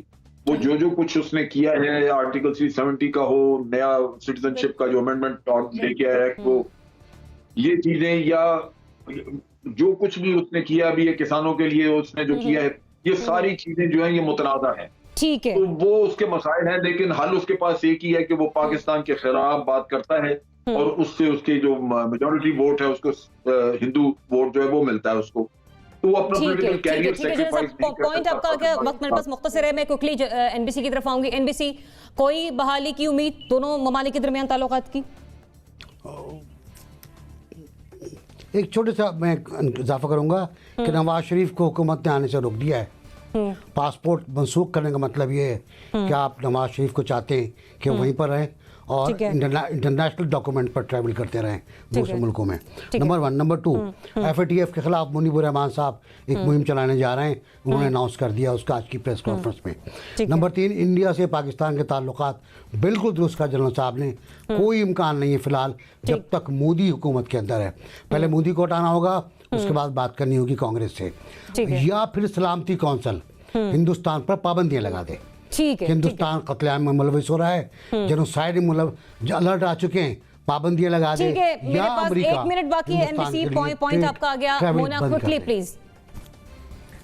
वो जो कुछ उसने किया है, आर्टिकल 370 का हो, नया सिटीजनशिप का जो अमेंडमेंट लेके आया है, वो ये चीजें या जो कुछ भी उसने किया अभी ये किसानों के लिए उसने जो किया है, ये सारी चीजें जो है ये मुतनाज़ा है। ठीक है, तो वो उसके मसाइल हैं, लेकिन हल उसके पास एक ही है कि वो पाकिस्तान के खिलाफ बात करता है और उससे उसके जो मेजॉरिटी वोट है उसको हिंदू वोट जो है वो मिलता है उसको। तो वो अपना पॉलिटिकल कैरियर सैक्रिफाइस नहीं कर पॉइंट आपका क्या? वक्त मेरे पास मुख्तसर है, मैं क्विकली एनबीसी की तरफ आऊंगी। एनबीसी, कोई बहाली की उम्मीद दोनों ममालिक के दरमियान ताल्लुकात की? एक छोटे सा मैं इजाफा करूंगा कि नवाज शरीफ को हुकूमत ने आने से रोक दिया है। पासपोर्ट मनसूख करने का मतलब ये है कि आप नवाज शरीफ को चाहते हैं कि वहीं पर रहें और इंटरनेशनल डॉक्यूमेंट पर ट्रैवल करते रहें दूसरे मुल्कों में। नंबर 1। नंबर 2, FATF के खिलाफ मुनीबुर रहमान साहब एक मुहिम चलाने जा रहे हैं, उन्होंने अनाउंस कर दिया उसका आज की प्रेस कॉन्फ्रेंस में। नंबर 3, इंडिया से पाकिस्तान के ताल्लुकात बिल्कुल दुरुस्त का जनरल साहब ने, कोई इम्कान नहीं है फिलहाल जब तक मोदी हुकूमत के अंदर है। पहले मोदी को हटाना होगा, उसके बाद बात करनी होगी कांग्रेस से, या फिर सलामती कौंसिल हिंदुस्तान पर पाबंदियां लगा दे। हिंदुस्तान कत्लेआम में मुलविस हो रहा है, जेनोसाइड में अलर्ट आ चुके हैं, पाबंदियां लगा दे, या अमेरिका। 1 मिनट बाकी है, एनबीसी पॉइंट आपका आ गया, मोना क्विकली प्लीज।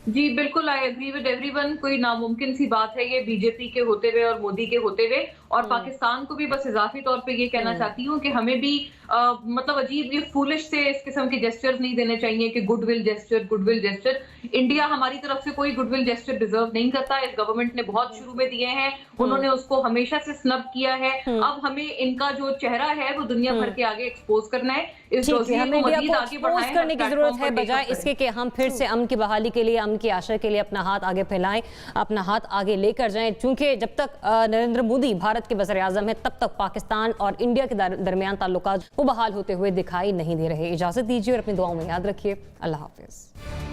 जी बिल्कुल, आई एग्री विद एवरीवन। कोई नामुमकिन सी बात है ये बीजेपी के होते हुए और मोदी के होते हुए। और पाकिस्तान को भी बस इजाफी तौर पे ये कहना चाहती हूँ कि हमें भी मतलब अजीब ये फूलिश से इस किस्म के जेस्चर्स नहीं देने चाहिए कि गुडविल जेस्चर। इंडिया हमारी तरफ से कोई गुडविल जेस्चर डिजर्व नहीं करता। इस गवर्नमेंट ने बहुत शुरू में दिए हैं, उन्होंने उसको हमेशा से स्नब किया है। अब हमें इनका जो चेहरा है वो दुनिया भर के आगे एक्सपोज करना है। इस ठीक है, डोसियर हमें को इंडिया मजीद को आगे एक्सपोज बढ़ाएं, करने की हर जरूरत प्लेटफॉर्म है, पर बजाय टेकअप इसके कि हम फिर से अमन की बहाली के लिए, अमन की आशा के लिए अपना हाथ आगे फैलाएं, अपना हाथ आगे लेकर जाएं। चूंकि जब तक नरेंद्र मोदी भारत के वज़ीर आज़म है, तब तक पाकिस्तान और इंडिया के दरमियान ताल्लुकात वो बहाल होते हुए दिखाई नहीं दे रहे। इजाजत दीजिए और अपनी दुआओं में याद रखिए। अल्लाह हाफिज।